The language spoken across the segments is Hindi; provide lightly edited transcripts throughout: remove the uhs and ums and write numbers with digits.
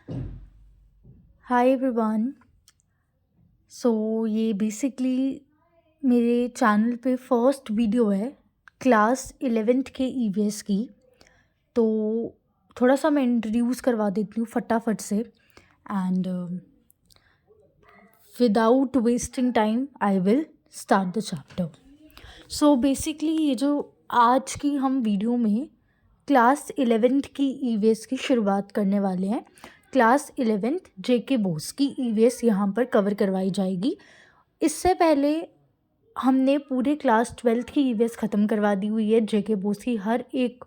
Hi everyone. सो ये बेसिकली मेरे चैनल पे फर्स्ट वीडियो है क्लास 11th के ईवीएस की। तो थोड़ा सा मैं इंट्रोड्यूस करवा देती हूँ फटाफट से and without wasting time I will start the chapter. So basically ये जो आज की हम वीडियो में क्लास 11th की ईवीएस की शुरुआत करने वाले हैं। क्लास 11th जेके बोस की ईवीएस यहाँ पर कवर करवाई जाएगी। इससे पहले हमने पूरे क्लास 12th की ईवीएस ख़त्म करवा दी हुई है जेके बोस की। हर एक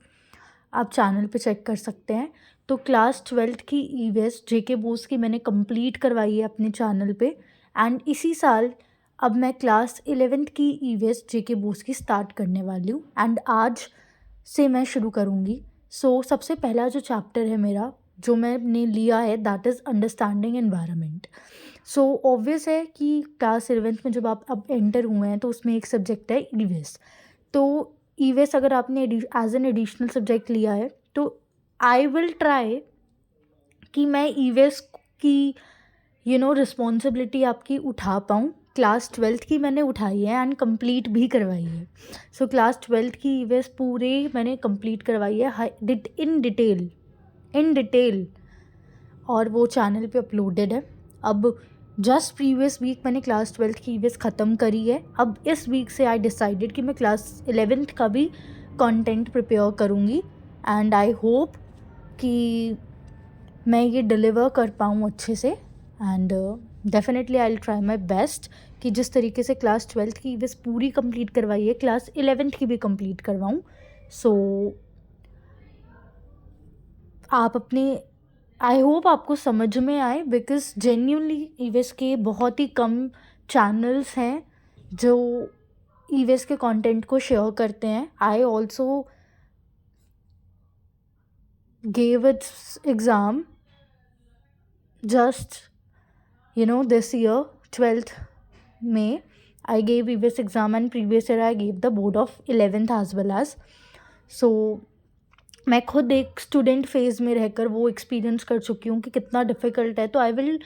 आप चैनल पे चेक कर सकते हैं। तो क्लास 12th की ईवीएस जेके बोस की मैंने कंप्लीट करवाई है अपने चैनल पे एंड इसी साल अब मैं क्लास 11th की ईवीएस जेके बोस की स्टार्ट करने वाली हूँ एंड आज से मैं शुरू करूँगी। सो सबसे पहला जो चैप्टर है मेरा जो मैंने लिया है that is understanding environment. So obvious है कि क्लास 11th में जब आप अब एंटर हुए हैं तो उसमें एक सब्जेक्ट है ईवीएस। तो ईवीएस अगर आपने एज एन एडिशनल सब्जेक्ट लिया है तो आई विल ट्राई कि मैं ईवीएस की रिस्पॉन्सिबिलिटी आपकी उठा पाऊँ। क्लास 12th की मैंने उठाई है एंड कंप्लीट भी करवाई है। सो क्लास 12th की ईवीएस पूरे मैंने कंप्लीट करवाई है इन डिटेल और वो चैनल पे अपलोडेड है। अब जस्ट प्रीवियस वीक मैंने क्लास 12th की ईवीएस ख़त्म करी है। अब इस वीक से आई डिसाइडेड कि मैं क्लास 11th का भी कंटेंट प्रिपेयर करूँगी एंड आई होप कि मैं ये डिलीवर कर पाऊँ अच्छे से and definitely I will try my best कि जिस तरीके से क्लास 12th की ईवीएस पूरी कंप्लीट करवाई है क्लास 11th की भी कंप्लीट करवाऊँ। सो आप अपने आई होप आपको समझ में आए बिकॉज जेन्यूनली ईवीएस के बहुत ही कम चैनल्स हैं जो ईवीएस के कंटेंट को शेयर करते हैं। I also gave its exam just this year 12th May I gave EVS exam and previous year I gave the board of 11th as well as so मैं खुद एक स्टूडेंट फेज़ में रहकर वो एक्सपीरियंस कर चुकी हूँ कि कितना डिफ़िकल्ट है। तो I will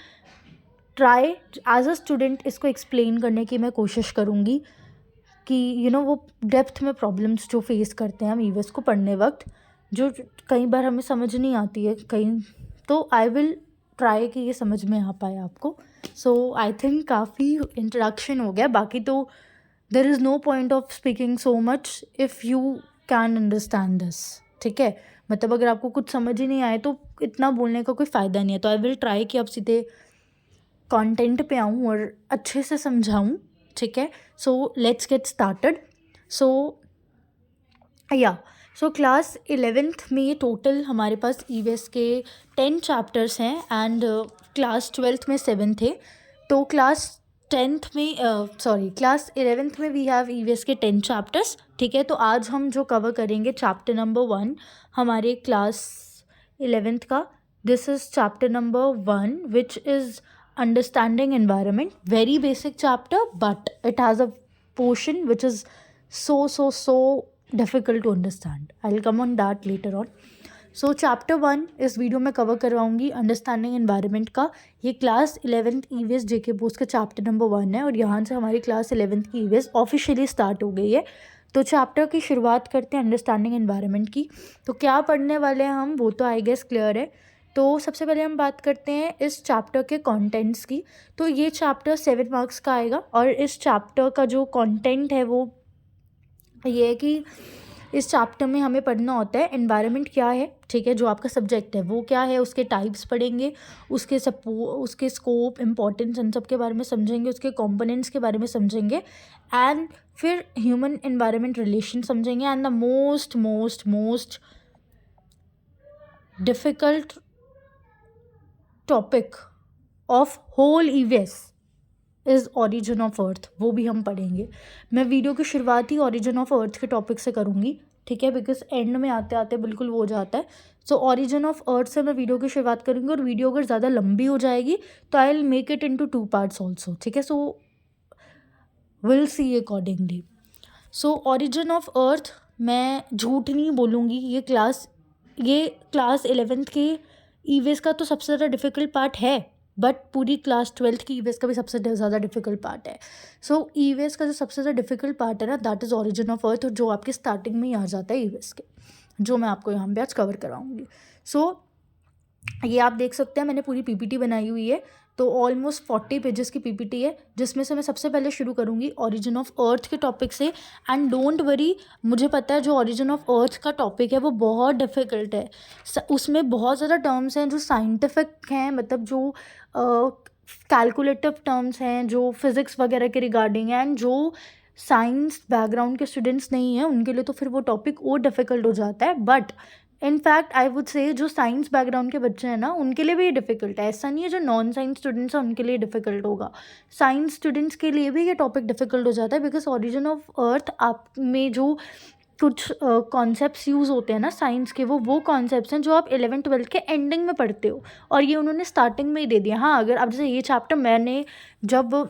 try as a student इसको एक्सप्लेन करने की मैं कोशिश करूँगी कि वो डेप्थ में प्रॉब्लम्स जो फेस करते हैं हम ईवीएस को पढ़ने वक्त जो कई बार हमें समझ नहीं आती है कहीं, तो आई विल ट्राई कि ये समझ में आ पाए आपको। सो आई थिंक काफ़ी इंट्रोडक्शन हो गया। बाकी तो there is no point of speaking so much if you can understand this. ठीक है, मतलब अगर आपको कुछ समझ ही नहीं आए तो इतना बोलने का कोई फ़ायदा नहीं है। तो आई विल ट्राई कि अब सीधे कंटेंट पे आऊँ और अच्छे से समझाऊँ। ठीक है, so let's get started. So class 11th में टोटल हमारे पास ईवीएस के 10 चैप्टर्स हैं एंड क्लास 12th में 7 थे। तो क्लास 11th में वी हैव ईवीएस के 10 चैप्टर्स। ठीक है, तो आज हम जो कवर करेंगे चैप्टर नंबर 1 हमारे क्लास 11th का। This is chapter number 1 which is understanding environment. Very basic chapter but it has a portion which is so difficult to understand. I'll come on that later on. So chapter 1 इस वीडियो में कवर करवाऊंगी अंडरस्टैंडिंग एनवायरनमेंट का। ये क्लास 11th ईवीएस जेके बोस का चैप्टर नंबर 1 है और यहाँ से हमारी क्लास 11th की ईवीएस ऑफिशियली स्टार्ट हो गई है। तो चैप्टर की शुरुआत करते हैं अंडरस्टैंडिंग एनवायरनमेंट की। तो क्या पढ़ने वाले हैं हम वो तो आई गेस क्लियर है। तो सबसे पहले हम बात करते हैं इस चैप्टर के कंटेंट्स की। तो ये चैप्टर 7 मार्क्स का आएगा और इस चैप्टर का जो कंटेंट है वो ये है कि इस चैप्टर में हमें पढ़ना होता है एनवायरनमेंट क्या है। ठीक है, जो आपका सब्जेक्ट है वो क्या है, उसके टाइप्स पढ़ेंगे, उसके स्कोप इम्पोर्टेंस इन सब के बारे में समझेंगे, उसके कंपोनेंट्स के बारे में समझेंगे एंड फिर ह्यूमन एनवायरनमेंट रिलेशन समझेंगे and the most difficult topic of whole EVS is origin of earth, वो भी हम पढ़ेंगे। मैं वीडियो की शुरुआत ही ऑरिजिन ऑफ अर्थ के टॉपिक से करूँगी। ठीक है, बिकॉज एंड में आते आते बिल्कुल वो हो जाता है। सो ऑरिजिन ऑफ अर्थ से मैं वीडियो की शुरुआत करूँगी और वीडियो अगर ज़्यादा लंबी हो जाएगी तो I will make it into 2 parts also. ठीक है, so will see accordingly. So origin of अर्थ मैं झूठ नहीं बोलूँगी, ये क्लास 11th के ईवीएस का तो सबसे ज़्यादा डिफ़िकल्ट पार्ट है, बट पूरी क्लास 12th की ईवीएस का भी सबसे ज़्यादा डिफ़िकल्ट पार्ट है। सो ईवीएस का जो सबसे ज़्यादा डिफ़िकल्ट पार्ट है ना, दैट इज़ ओरिजिन ऑफ अर्थ, जो आपके स्टार्टिंग में ही आ जाता है ईवीएस के, जो मैं आपको यहाँ पे आज कवर कराऊंगी। सो ये आप देख सकते हैं, मैंने पूरी पीपीटी बनाई हुई है, तो ऑलमोस्ट 40 पेजेस की पीपीटी है, जिसमें से मैं सबसे पहले शुरू करूँगी ओरिजिन ऑफ अर्थ के टॉपिक से। एंड डोंट वरी, मुझे पता है जो ओरिजिन ऑफ अर्थ का टॉपिक है वो बहुत डिफ़िकल्ट है, उसमें बहुत ज़्यादा टर्म्स हैं जो साइंटिफिक हैं, मतलब जो कैलकुलेटिव टर्म्स हैं जो फिज़िक्स वगैरह के रिगार्डिंग हैं, एंड जो साइंस बैकग्राउंड के स्टूडेंट्स नहीं हैं उनके लिए तो फिर वो टॉपिक और डिफ़िकल्ट हो जाता है। But in fact I would say जो साइंस बैकग्राउंड के बच्चे हैं ना, उनके लिए भी ये डिफ़िकल्ट है। ऐसा नहीं है जो नॉन साइंस स्टूडेंट्स हैं उनके लिए डिफ़िकल्ट होगा, साइंस स्टूडेंट्स के लिए भी ये टॉपिक डिफ़िकल्ट हो जाता है, बिकॉज ओरिजिन ऑफ अर्थ आप में जो कुछ कॉन्सेप्ट्स यूज़ होते हैं ना साइंस के, वो कॉन्सेप्ट्स हैं जो आप 11th-12th के एंडिंग में पढ़ते हो, और ये उन्होंने स्टार्टिंग में ही दे दिया। हाँ, अगर अब जैसे ये चैप्टर मैंने जब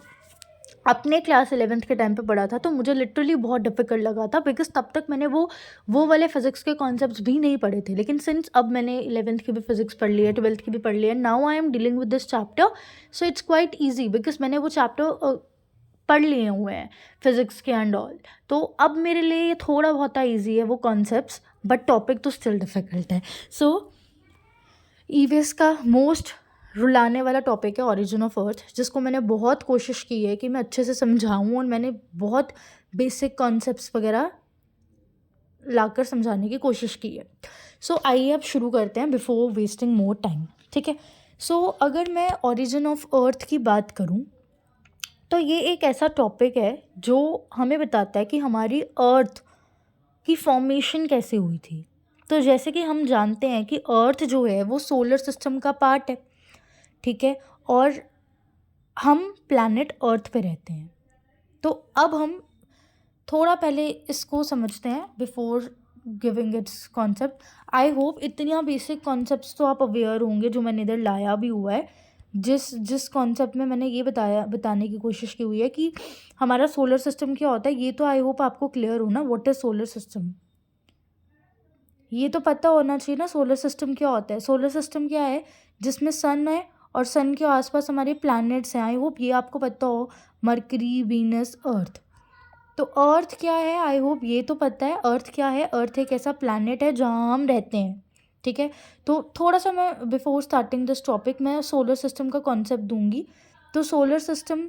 अपने क्लास 11th के टाइम पे पढ़ा था तो मुझे लिटरली बहुत डिफ़िकल्ट लगा था, बिकॉज तब तक मैंने वो वाले फिज़िक्स के कॉन्सेप्ट्स भी नहीं पढ़े थे। लेकिन सिंस अब मैंने 11th की भी फिज़िक्स पढ़ ली है, 12th की भी पढ़ ली है, now I am dealing with this chapter, so it's quite easy, because मैंने वो चैप्टर पढ़ लिए हुए हैं फिज़िक्स के एंड ऑल, तो अब मेरे लिए ये थोड़ा बहुत ईजी है वो कॉन्सेप्ट्स, बट टॉपिक तो स्टिल डिफ़िकल्ट है। सो ईवीएस का मोस्ट रुलाने वाला टॉपिक है ओरिजिन ऑफ अर्थ, जिसको मैंने बहुत कोशिश की है कि मैं अच्छे से समझाऊँ, और मैंने बहुत बेसिक कॉन्सेप्ट्स वगैरह लाकर समझाने की कोशिश की है। सो आइए अब शुरू करते हैं बिफोर वेस्टिंग मोर टाइम, ठीक है। सो अगर मैं ओरिजिन ऑफ अर्थ की बात करूँ तो ये एक ऐसा टॉपिक है जो हमें बताता है कि हमारी अर्थ की फॉर्मेशन कैसे हुई थी। तो जैसे कि हम जानते हैं कि अर्थ जो है वो सोलर सिस्टम का पार्ट है, ठीक है, और हम प्लैनेट अर्थ पे रहते हैं। तो अब हम थोड़ा पहले इसको समझते हैं before giving it's concept. I hope इतनी बेसिक कॉन्सेप्ट्स तो आप अवेयर होंगे, जो मैंने इधर लाया भी हुआ है। जिस कॉन्सेप्ट में मैंने ये बताने की कोशिश की हुई है कि हमारा सोलर सिस्टम क्या होता है, ये तो आई होप आपको क्लियर हो ना, व्हाट इज़ सोलर सिस्टम। ये तो पता होना चाहिए ना सोलर सिस्टम क्या होता है। सोलर सिस्टम क्या है, जिसमें सन है और सन के आसपास हमारे प्लैनेट्स हैं। आई होप ये आपको पता हो, मरकरी, वीनस, अर्थ। तो अर्थ क्या है, आई होप ये तो पता है। अर्थ क्या है, अर्थ एक ऐसा प्लैनेट है जहाँ हम रहते हैं, ठीक है। तो थोड़ा सा मैं बिफोर स्टार्टिंग दिस टॉपिक मैं सोलर सिस्टम का कॉन्सेप्ट दूंगी। तो सोलर सिस्टम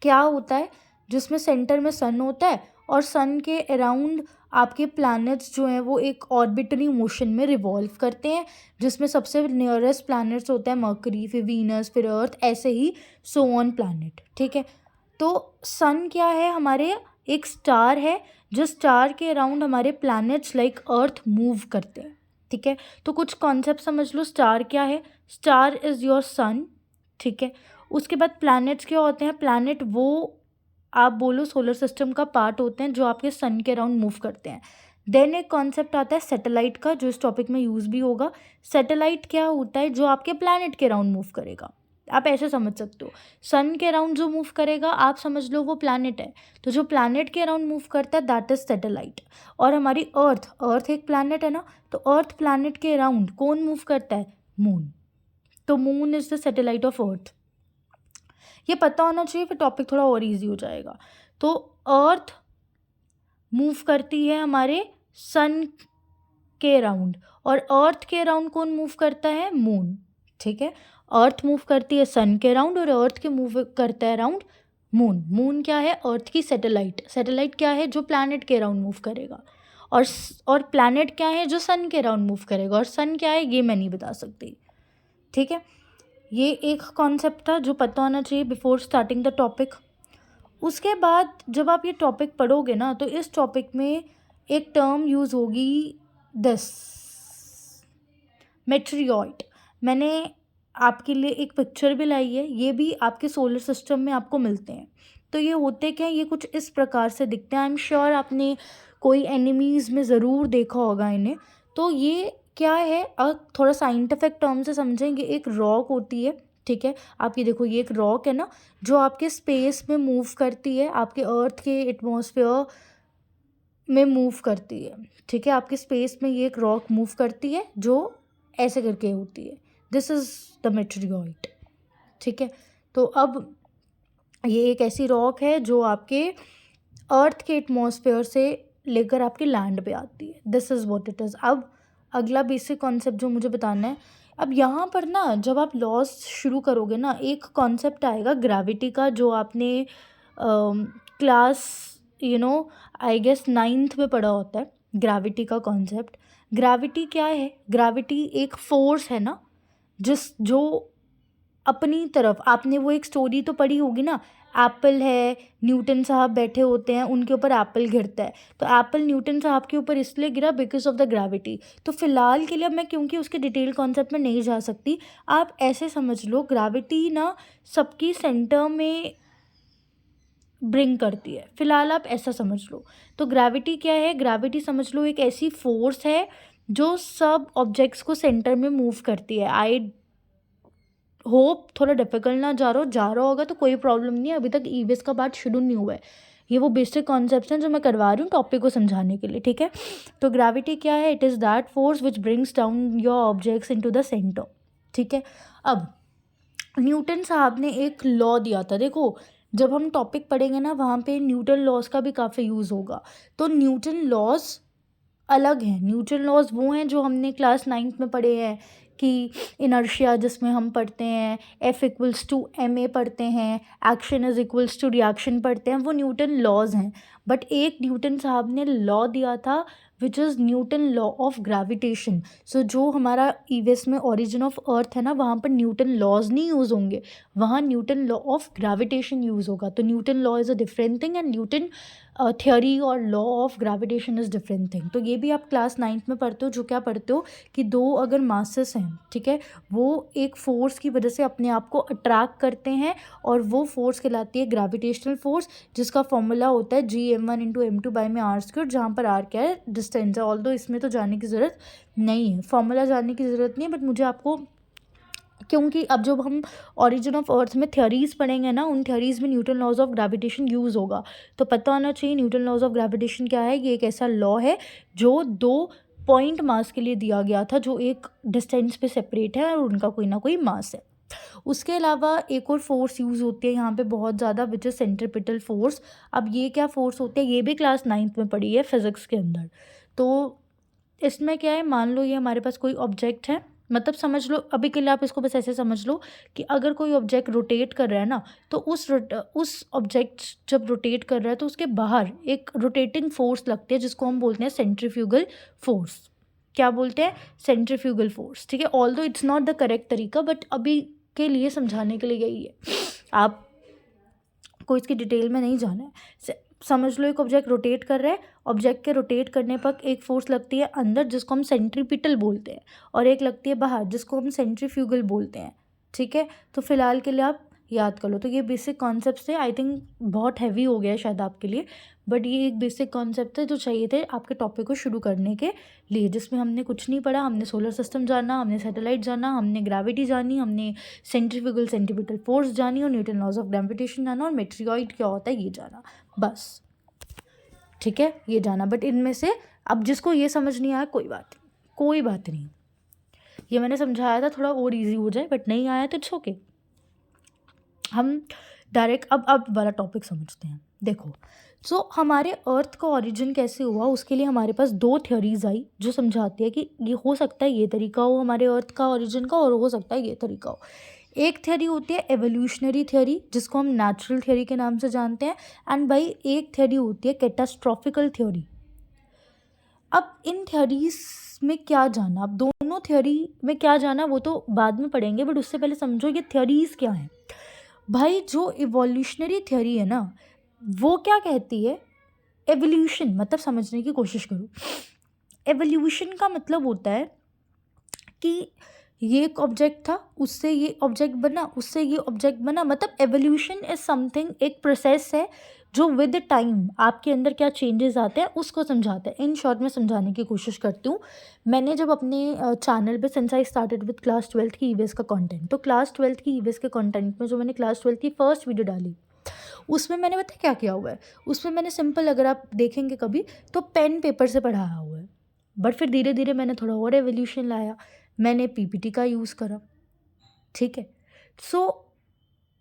क्या होता है, जिसमें सेंटर में सन होता है और सन के अराउंड आपके प्लैनेट्स जो हैं वो एक ऑर्बिटरी मोशन में रिवॉल्व करते हैं, जिसमें सबसे नियरेस्ट प्लैनेट्स होता है मर्करी, फिर वीनस, फिर अर्थ, ऐसे ही सो ऑन प्लैनेट, ठीक है। तो सन क्या है, हमारे एक स्टार है, जो स्टार के अराउंड हमारे प्लैनेट्स लाइक अर्थ मूव करते हैं, ठीक है। तो कुछ कॉन्सेप्ट समझ लो, स्टार क्या है, स्टार इज़ योर सन, ठीक है। उसके बाद प्लैनेट्स क्या होते हैं, प्लैनेट वो आप बोलो सोलर सिस्टम का पार्ट होते हैं जो आपके सन के अराउंड मूव करते हैं। देन एक कॉन्सेप्ट आता है सैटेलाइट का, जो इस टॉपिक में यूज़ भी होगा। सैटेलाइट क्या होता है, जो आपके प्लैनेट के अराउंड मूव करेगा। आप ऐसे समझ सकते हो, सन के अराउंड जो मूव करेगा आप समझ लो वो प्लैनेट है, तो जो प्लैनेट के अराउंड मूव करता है दैट इज सैटेलाइट। और हमारी अर्थ एक प्लैनेट है ना, तो अर्थ प्लैनेट के अराउंड कौन मूव करता है, मून। तो moon is the satellite of earth. ये पता होना चाहिए, फिर टॉपिक थोड़ा और इजी हो जाएगा। तो अर्थ मूव करती है हमारे सन के अराउंड, और अर्थ के अराउंड कौन मूव करता है, मून, ठीक है। अर्थ मूव करती है सन के अराउंड और अर्थ के मूव करता है अराउंड मून। मून क्या है, अर्थ की सैटेलाइट। सैटेलाइट क्या है, जो प्लैनेट के अराउंड मूव करेगा। और प्लैनेट क्या है, जो सन के अराउंड मूव करेगा। और सन क्या है ये मैं नहीं बता सकती, ठीक है। ये एक कॉन्सेप्ट था जो पता होना चाहिए बिफोर स्टार्टिंग द टॉपिक। उसके बाद जब आप ये टॉपिक पढ़ोगे ना, तो इस टॉपिक में एक टर्म यूज़ होगी, दिस मेट्रियोइड। मैंने आपके लिए एक पिक्चर भी लाई है, ये भी आपके सोलर सिस्टम में आपको मिलते हैं। तो ये होते क्या हैं, ये कुछ इस प्रकार से दिखते हैं। आई एम श्योर आपने कोई एनिमीज़ में ज़रूर देखा होगा इन्हें। तो ये क्या है, थोड़ा साइंटिफिक टर्म से समझेंगे, एक रॉक होती है, ठीक है। आप ये देखो, ये एक रॉक है ना, जो आपके स्पेस में मूव करती है, आपके अर्थ के एटमॉस्फेयर में मूव करती है, ठीक है। आपके स्पेस में ये एक रॉक मूव करती है जो ऐसे करके होती है, दिस इज़ द मेटेरियोइड, ठीक है। तो अब ये एक ऐसी रॉक है जो आपके अर्थ के एटमॉस्फेयर से लेकर आपके लैंड पे आती है, this is what it is. अब अगला बेसिक कॉन्सेप्ट जो मुझे बताना है, अब यहाँ पर ना जब आप लॉज शुरू करोगे ना, एक कॉन्सेप्ट आएगा ग्रेविटी का, जो आपने क्लास आई गेस 9th में पढ़ा होता है, ग्रेविटी का कॉन्सेप्ट। ग्रेविटी क्या है? ग्रेविटी एक फोर्स है ना, जो अपनी तरफ, आपने वो एक स्टोरी तो पढ़ी होगी ना, एप्पल है, न्यूटन साहब बैठे होते हैं, उनके ऊपर एप्पल गिरता है, तो एप्पल न्यूटन साहब के ऊपर इसलिए गिरा बिकॉज ऑफ द ग्रेविटी। तो फिलहाल के लिए अब मैं, क्योंकि उसके डिटेल कॉन्सेप्ट में नहीं जा सकती, आप ऐसे समझ लो ग्रेविटी ना सबकी सेंटर में ब्रिंग करती है, फिलहाल आप ऐसा समझ लो। तो ग्रेविटी क्या है? ग्रेविटी समझ लो एक ऐसी फोर्स है जो सब ऑब्जेक्ट्स को सेंटर में मूव करती है। आई होप थोड़ा डिफिकल्ट ना जा रहा होगा तो कोई प्रॉब्लम नहीं है, अभी तक ईवीएस का पार्ट शुरू नहीं हुआ है, ये वो बेसिक कॉन्सेप्ट्स हैं जो मैं करवा रही हूँ टॉपिक को समझाने के लिए, ठीक है। तो ग्रेविटी क्या है? It is that force which brings down your objects into the centre, ठीक है। अब न्यूटन साहब ने एक लॉ दिया था, देखो जब हम टॉपिक पढ़ेंगे ना वहाँ पे न्यूटन लॉज का भी काफ़ी यूज़ होगा। तो न्यूटन लॉज अलग हैं, न्यूटन लॉज वो हैं जो हमने क्लास 9th में पढ़े हैं, कि इनर्शिया जिसमें हम पढ़ते हैं F=ma पढ़ते हैं, action is equals to reaction पढ़ते हैं, वो न्यूटन लॉज हैं। बट एक न्यूटन साहब ने लॉ दिया था which is Newton law of gravitation. So जो हमारा ईवीएस में ओरिजिन ऑफ अर्थ है ना, वहाँ पर न्यूटन लॉज नहीं यूज़ होंगे, वहाँ Newton law of gravitation use होगा। तो Newton law is a different thing and Newton theory और law of gravitation is different thing. तो ये भी आप क्लास 9th में पढ़ते हो, जो क्या पढ़ते हो कि दो अगर मासेस हैं, ठीक है, वो एक फोर्स की वजह से अपने आप को अट्रैक्ट करते हैं और वो फोर्स कहलाती है ग्रेविटेशनल फोर्स, जिसका फॉर्मूला होता है G m1 × m2/r², जहाँ पर r क्या है? डिस्टेंस है। ऑल्दो इसमें तो जाने की ज़रूरत नहीं है, फॉर्मूला जानने की ज़रूरत नहीं है, बट मुझे आपको, क्योंकि अब जब हम ओरिजिन ऑफ अर्थ में थ्योरीज पढ़ेंगे ना, उन थ्योरीज में Newton laws of gravitation use होगा, तो पता होना चाहिए न्यूटन लॉज ऑफ ग्रेविटेशन क्या है। ये एक ऐसा लॉ है जो दो पॉइंट मास के लिए दिया गया था, जो एक डिस्टेंस पे सेपरेट है और उनका कोई ना कोई मास है। उसके अलावा एक और फोर्स यूज़ होती है यहाँ पे बहुत ज़्यादा, विच इज़ सेंट्रीपिटल फोर्स। अब ये क्या फोर्स होती है? ये भी क्लास 9th में पढ़ी है फिज़िक्स के अंदर। तो इसमें क्या है, मान लो ये हमारे पास कोई ऑब्जेक्ट है, मतलब समझ लो अभी के लिए आप इसको बस ऐसे समझ लो कि अगर कोई ऑब्जेक्ट रोटेट कर रहा है ना, तो उस ऑब्जेक्ट जब रोटेट कर रहा है तो उसके बाहर एक रोटेटिंग फोर्स लगती है, जिसको हम बोलते हैं सेंट्रीफ्यूगल फोर्स। क्या बोलते हैं? सेंट्रीफ्यूगल फोर्स, ठीक है। Although it's not the correct तरीका, बट अभी के लिए समझाने के लिए यही है, आप को इसकी डिटेल में नहीं जाना है। समझ लो एक ऑब्जेक्ट रोटेट कर रहा है, ऑब्जेक्ट के रोटेट करने पर एक फोर्स लगती है अंदर, जिसको हम सेंट्रीपिटल बोलते हैं, और एक लगती है बाहर, जिसको हम सेंट्रीफ्यूगल बोलते हैं, ठीक है। तो फिलहाल के लिए आप याद कर लो। तो ये बेसिक कॉन्सेप्ट थे, आई थिंक बहुत हैवी हो गया शायद आपके लिए, बट ये एक बेसिक कॉन्सेप्ट थे जो चाहिए थे आपके टॉपिक को शुरू करने के लिए, जिसमें हमने कुछ नहीं पढ़ा। हमने सोलर सिस्टम जाना, हमने सैटेलाइट जाना, हमने ग्रेविटी जानी, हमने सेंट्रीफ्यूगल सेंट्रीपिटल फोर्स जानी, और न्यूटन लॉज ऑफ ग्रेविटेशन जाना, और मेटेरियोइड क्या होता है ये जाना, बस, ठीक है, ये जाना। बट इनमें से अब जिसको ये समझ नहीं आया, कोई बात नहीं, ये मैंने समझाया था थोड़ा और इजी हो जाए, बट नहीं आया तो इट्स ओके। हम डायरेक्ट अब वाला टॉपिक समझते हैं। देखो, सो हमारे अर्थ का ओरिजिन कैसे हुआ, उसके लिए हमारे पास दो थ्योरीज आई जो समझाती है कि ये हो सकता है ये तरीका हो हमारे अर्थ का ओरिजिन का, और हो सकता है ये तरीका हो। एक थ्योरी होती है एवोल्यूशनरी थ्योरी, जिसको हम नेचुरल थ्योरी के नाम से जानते हैं, एंड भाई एक थ्योरी होती है कैटास्ट्रॉफिकल थ्योरी। अब इन थ्योरीज में क्या जाना, अब दोनों थ्योरी में क्या जाना वो तो बाद में पढ़ेंगे, बट उससे पहले समझो ये थ्योरीज क्या हैं। भाई जो इवोल्यूशनरी थ्योरी है ना, वो क्या कहती है? एवोल्यूशन मतलब, समझने की कोशिश करो, एवोल्यूशन का मतलब होता है कि ये एक ऑब्जेक्ट था, उससे ये ऑब्जेक्ट बना, उससे ये ऑब्जेक्ट बना, मतलब एवोल्यूशन इज समथिंग, एक प्रोसेस है जो विद टाइम आपके अंदर क्या चेंजेस आते हैं उसको समझाता है। इन शॉर्ट में समझाने की कोशिश करती हूँ। मैंने जब अपने चैनल पे, since I started with class 12th की ईवीएस का कंटेंट, तो क्लास 12th की ईवीएस के कंटेंट में जो मैंने क्लास 12th की फर्स्ट वीडियो डाली, उसमें मैंने पता क्या किया हुआ है, उसमें मैंने सिंपल, अगर आप देखेंगे कभी तो पेन पेपर से पढ़ाया हुआ है, बट फिर धीरे धीरे मैंने थोड़ा और एवोल्यूशन लाया। मैंने पीपीटी का यूज़ करा, ठीक है। सो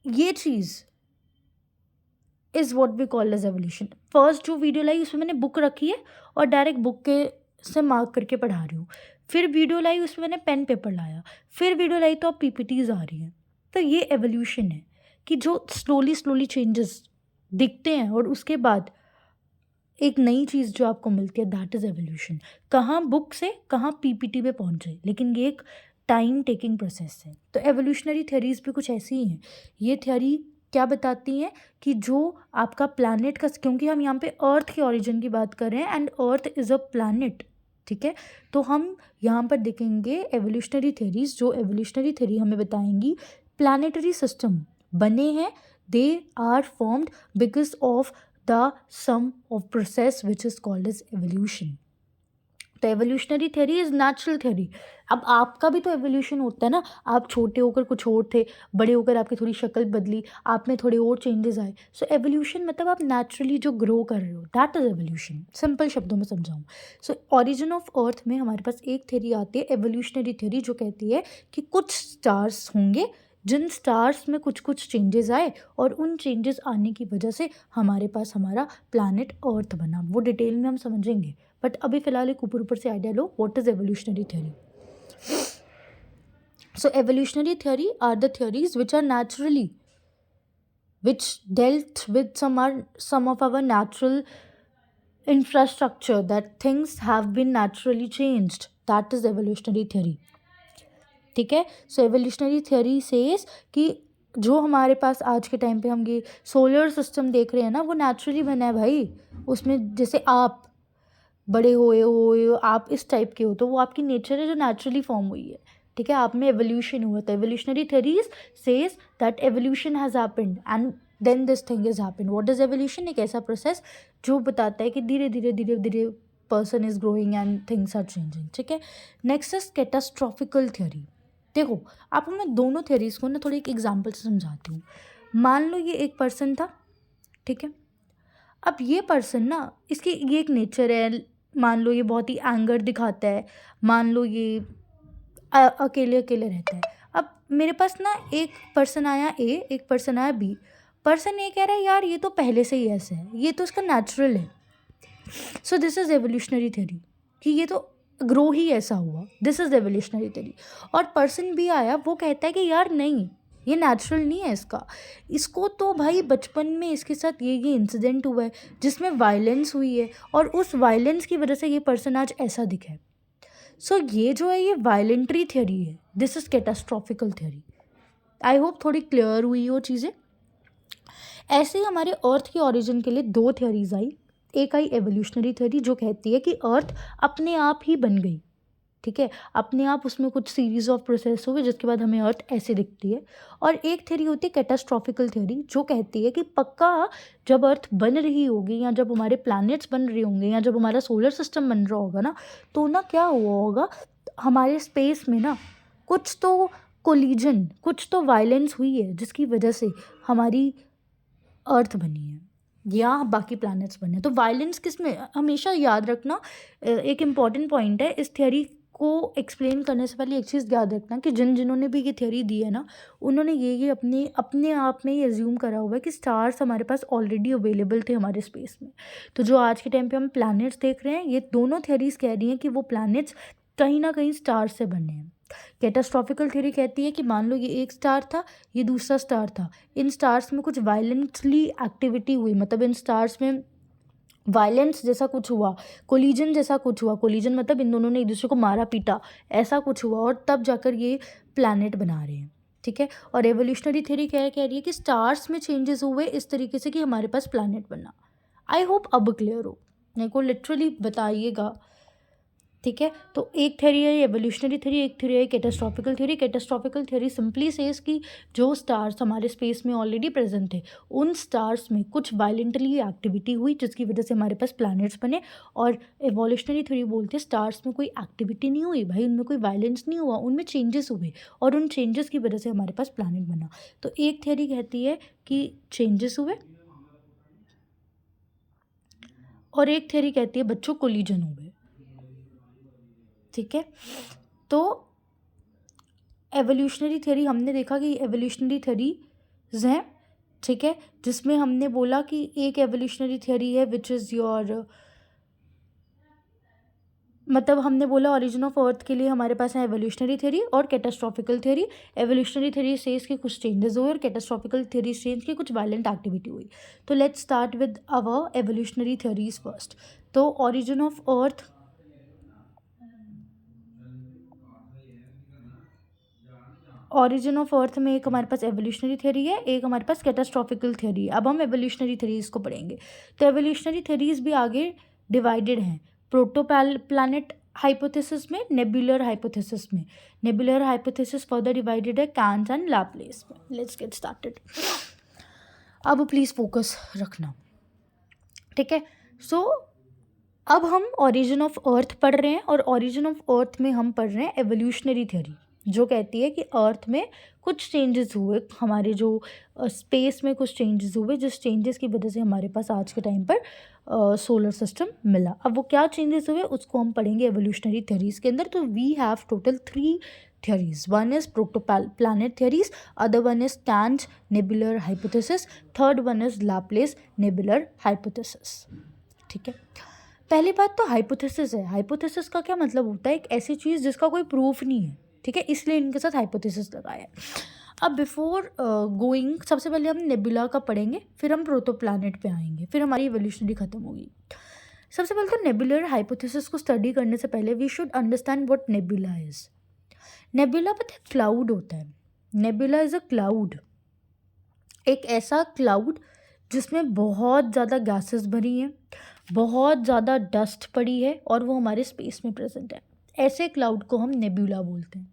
ये चीज़ is what we call as evolution. First जो वीडियो लाई उसमें मैंने बुक रखी है और डायरेक्ट बुक के से मार्क करके पढ़ा रही हूँ। फिर वीडियो लाई उसमें मैंने पेन पेपर लाया, फिर वीडियो लाई तो अब पीपीटीज आ रही हैं। तो ये एवोल्यूशन है कि जो स्लोली चेंजेस दिखते हैं और उसके बाद एक नई चीज़ जो आपको मिलती है, दैट इज़ एवोल्यूशन। कहाँ बुक से कहाँ पीपीटी पे पहुँचे, लेकिन ये एक टाइम टेकिंग प्रोसेस है। तो एवोल्यूशनरी थ्योरीज भी कुछ ऐसी ही हैं। ये थ्योरी क्या बताती हैं कि जो आपका प्लैनेट का, क्योंकि हम यहाँ पे अर्थ के ओरिजिन की बात कर रहे हैं and earth is a planet, ठीक है। तो हम यहाँ पर देखेंगे एवोल्यूशनरी थ्योरीज, जो एवोल्यूशनरी थ्योरी हमें बताएंगी प्लैनेटरी सिस्टम बने हैं, they are formed because of the sum of process which is called as evolution. तो evolutionary theory is natural theory. अब आपका भी तो एवोल्यूशन होता है ना, आप छोटे होकर कुछ और थे, बड़े होकर आपकी थोड़ी शक्ल बदली, आप में थोड़े और चेंजेस आए। सो एवोल्यूशन मतलब आप नेचुरली जो ग्रो कर रहे हो, दैट इज़ एवोल्यूशन। सिंपल शब्दों में समझाऊँ, सो ओरिजिन ऑफ अर्थ में हमारे पास एक थ्योरी आती है एवोल्यूशनरी थ्योरी, जो कहती है कि कुछ स्टार्स होंगे जिन स्टार्स में कुछ कुछ चेंजेस आए और उन चेंजेस आने की वजह से हमारे पास हमारा प्लैनेट अर्थ बना। वो डिटेल में हम समझेंगे, बट अभी फ़िलहाल एक ऊपर से आइडिया लो, what is evolutionary theory. So evolutionary theory are the theories which are naturally which dealt with some of our natural infrastructure, that things have been naturally changed, that is evolutionary theory, ठीक है। सो एवोल्यूशनरी थ्योरी सेज कि जो हमारे पास आज के टाइम पे हम ये सोलर सिस्टम देख रहे हैं ना, वो नेचुरली बना है भाई। उसमें जैसे आप बड़े हुए हो, आप इस टाइप के हो, तो वो आपकी नेचर है जो नेचुरली फॉर्म हुई है, ठीक है। आप में एवोल्यूशन हुआ था। Evolutionary theories says that evolution has happened and then this thing is happened. What is evolution? एक ऐसा प्रोसेस जो बताता है कि धीरे धीरे person is growing and things are changing, ठीक है। Next is catastrophical theory. देखो, आपको मैं दोनों थ्योरीज को ना थोड़ी एक एग्जाम्पल से समझाती हूँ। मान लो ये एक पर्सन था, ठीक है। अब ये पर्सन ना, इसकी ये एक नेचर है, मान लो ये बहुत ही एंगर दिखाता है, मान लो ये अकेले अकेले रहता है। अब मेरे पास ना एक पर्सन आया ए, एक पर्सन आया बी। पर्सन ये कह रहा है यार ये तो पहले से ही ऐसा है, ये तो इसका नेचुरल है। सो दिस इज़ एवोल्यूशनरी थ्योरी कि ये तो ग्रो ही ऐसा हुआ, दिस इज़ एवोल्यूशनरी थ्योरी। और पर्सन भी आया, वो कहता है कि यार नहीं, ये नेचुरल नहीं है इसको तो भाई बचपन में इसके साथ ये इंसिडेंट हुआ है जिसमें वायलेंस हुई है और उस वायलेंस की वजह से ये पर्सन आज ऐसा दिखा है। सो ये जो है ये वायलेंट्री थ्योरी है, this is catastrophical theory. I hope थोड़ी क्लियर हुई हो चीज़ें। ऐसे ही हमारे अर्थ के ओरिजिन के लिए दो थ्योरीज आई। एक आई एवोल्यूशनरी थ्योरी जो कहती है कि अर्थ अपने आप ही बन गई, ठीक है, अपने आप उसमें कुछ सीरीज ऑफ प्रोसेस हुए जिसके बाद हमें अर्थ ऐसे दिखती है। और एक थ्योरी होती है कैटास्ट्रॉफिकल थ्योरी जो कहती है कि पक्का जब अर्थ बन रही होगी या जब हमारे प्लैनेट्स बन रहे होंगे या जब हमारा सोलर सिस्टम बन रहा होगा ना, तो ना क्या हुआ होगा, हमारे स्पेस में ना कुछ तो कोलिजन, कुछ तो वायलेंस हुई है जिसकी वजह से हमारी अर्थ बनी है या बाकी प्लैनेट्स बने। तो वायलेंस किस में, हमेशा याद रखना, एक इम्पॉर्टेंट पॉइंट है इस थ्योरी को एक्सप्लेन करने से पहले एक चीज़ याद रखना कि जिन्होंने भी ये थ्योरी दी है ना, उन्होंने ये अपने अपने आप में ही एज्यूम करा हुआ है कि स्टार्स हमारे पास ऑलरेडी अवेलेबल थे हमारे स्पेस में। तो जो आज के टाइम पे हम प्लैनेट्स देख रहे हैं, ये दोनों थ्योरीज कह रही हैं कि वो प्लैनेट्स कहीं ना कहीं स्टार से बने हैं। कैटास्ट्रॉफिकल थ्योरी कहती है कि मान लो ये एक स्टार था, ये दूसरा स्टार था, इन स्टार्स में कुछ वायलेंटली एक्टिविटी हुई, मतलब इन स्टार्स में वायलेंस जैसा कुछ हुआ, कोलिजन जैसा कुछ हुआ, कोलिजन मतलब इन दोनों ने एक दूसरे को मारा पीटा, ऐसा कुछ हुआ और तब जाकर ये प्लैनेट बना रहे हैं, ठीक है। और एवोल्यूशनरी थ्योरी क्या कह रही है कि स्टार्स में चेंजेस हुए इस तरीके से कि हमारे पास प्लैनेट बना। आई होप अब क्लियर हो, मेरे को लिटरली बताइएगा, ठीक है। तो एक थ्योरी है एवोल्यूशनरी थ्योरी, एक थ्योरी है कैटास्ट्रॉफिकल थ्योरी। कैटास्ट्रॉफिकल थ्योरी सिंपली सेज कि जो स्टार्स हमारे स्पेस में ऑलरेडी प्रेजेंट थे, उन स्टार्स में कुछ वायलेंटली एक्टिविटी हुई जिसकी वजह से हमारे पास प्लैनेट्स बने। और एवोल्यूशनरी थ्योरी बोलते हैं स्टार्स में कोई एक्टिविटी नहीं हुई भाई, उनमें कोई वायलेंस नहीं हुआ, उनमें चेंजेस हुए और उन चेंजेस की वजह से हमारे पास प्लैनेट बना। तो एक थ्योरी कहती है कि चेंजेस हुए और एक थ्योरी कहती है बच्चों कोलिजन हुए, ठीक है। तो एवोल्यूशनरी थ्योरी हमने देखा कि एवोल्यूशनरी थ्योरीज हैं, ठीक है, जिसमें हमने बोला कि एक एवोल्यूशनरी थ्योरी है विच इज़ योर, मतलब हमने बोला ओरिजिन ऑफ अर्थ के लिए हमारे पास है एवोल्यूशनरी थ्योरी और कैटास्ट्रॉफिकल थ्योरी। एवोल्यूशनरी थ्योरी सेज के कुछ चेंजेस हुए और कैटास्ट्रॉफिकल थ्योरी सेज की कुछ वायलेंट एक्टिविटी हुई। तो let's start with our evolutionary theories first. तो origin of earth, origin of earth में एक हमारे पास एवोल्यूशनरी थ्योरी है, एक हमारे पास कैटास्ट्रॉफिकल थ्योरी है। अब हम एवोल्यूशनरी थ्योरीज को पढ़ेंगे। तो एवोल्यूशनरी थ्योरीज भी आगे डिवाइडेड हैं, प्रोटोप्लैनेट हाइपोथेसिस में, नेबुलर हाइपोथेसिस में। नेबुलर हाइपोथेसिस फर्दर डिवाइडेड है कैंट एंड लाप्लेस में। Let's get started. अब प्लीज़ फोकस रखना, ठीक है। सो अब हम ओरिजिन ऑफ अर्थ पढ़ रहे हैं और ओरिजिन ऑफ अर्थ में हम पढ़ रहे हैं एवोल्यूशनरी थ्योरी, जो कहती है कि अर्थ में कुछ चेंजेस हुए, हमारे जो स्पेस में कुछ चेंजेस हुए, जिस चेंजेस की वजह से हमारे पास आज के टाइम पर सोलर सिस्टम मिला। अब वो क्या चेंजेस हुए उसको हम पढ़ेंगे एवोल्यूशनरी थ्योरीज के अंदर। तो we have total 3 theories. One is protoplanet theories, other one is Can's nebular hypothesis, third one is Laplace nebular hypothesis, ठीक है। पहली बात तो हाइपोथेसिस है। हाइपोथेसिस का क्या मतलब होता है, एक ऐसी चीज़ जिसका कोई प्रूफ नहीं है, ठीक है, इसलिए इनके साथ हाइपोथेसिस लगाया है। अब बिफोर गोइंग सबसे पहले हम नेबुला का पढ़ेंगे, फिर हम प्रोटोप्लैनेट पे आएंगे, फिर हमारी इवोल्यूशनरी खत्म होगी। सबसे पहले तो नेबुलर हाइपोथेसिस को स्टडी करने से पहले we should understand what nebula is. Nebula पता है क्लाउड होता है। नेबुला इज़ अ क्लाउड, एक ऐसा क्लाउड जिसमें बहुत ज़्यादा गैसेस भरी हैं, बहुत ज़्यादा डस्ट पड़ी है और वो हमारे स्पेस में प्रेजेंट है। ऐसे क्लाउड को हम नेबुला बोलते हैं।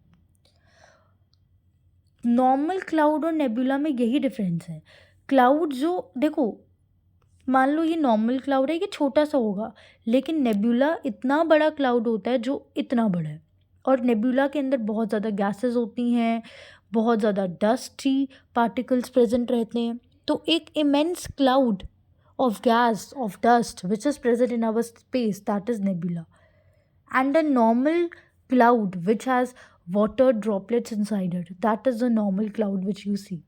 नॉर्मल क्लाउड और नेबुला में यही डिफरेंस है। क्लाउड जो देखो, मान लो ये नॉर्मल क्लाउड है, ये छोटा सा होगा, लेकिन नेबुला इतना बड़ा क्लाउड होता है जो इतना बड़ा है, और नेबुला के अंदर बहुत ज़्यादा गैसेस होती हैं, बहुत ज़्यादा डस्टी पार्टिकल्स प्रेजेंट रहते हैं। तो एक immense cloud of gas, of dust, which is present in our space, that is nebula. And a normal cloud which has water droplets inside it, that is the normal cloud which you see.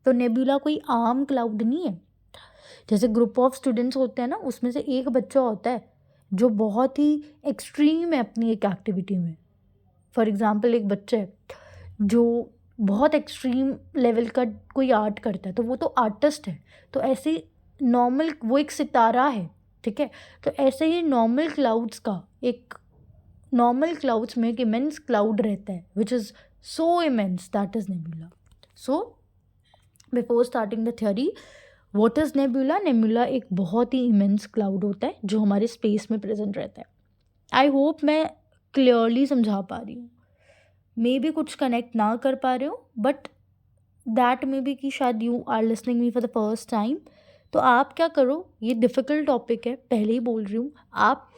तो nebula कोई आम क्लाउड नहीं है। जैसे ग्रुप ऑफ स्टूडेंट्स होते हैं ना, उसमें से एक बच्चा होता है जो बहुत ही एक्सट्रीम है अपनी एक एक्टिविटी में। फॉर एग्जाम्पल एक बच्चा है जो बहुत एक्सट्रीम लेवल का कोई आर्ट करता है, तो वो तो आर्टिस्ट है। तो ऐसे नॉर्मल वो एक सितारा है, ठीक है। तो ऐसे ही नॉर्मल क्लाउड्स का एक नॉर्मल क्लाउड्स में एक इमेंस क्लाउड रहता है which is so immense, that is nebula. So before starting the theory, what is nebula? Nebula एक बहुत ही इमेंस क्लाउड होता है जो हमारे स्पेस में प्रेजेंट रहता है। आई होप मैं क्लियरली समझा पा रही हूँ। मे भी कुछ कनेक्ट ना कर पा रहे हो, बट दैट मे बी कि शायद you are listening me for the first time. तो आप क्या करो, ये डिफ़िकल्ट टॉपिक है, पहले ही बोल रही हूँ, आप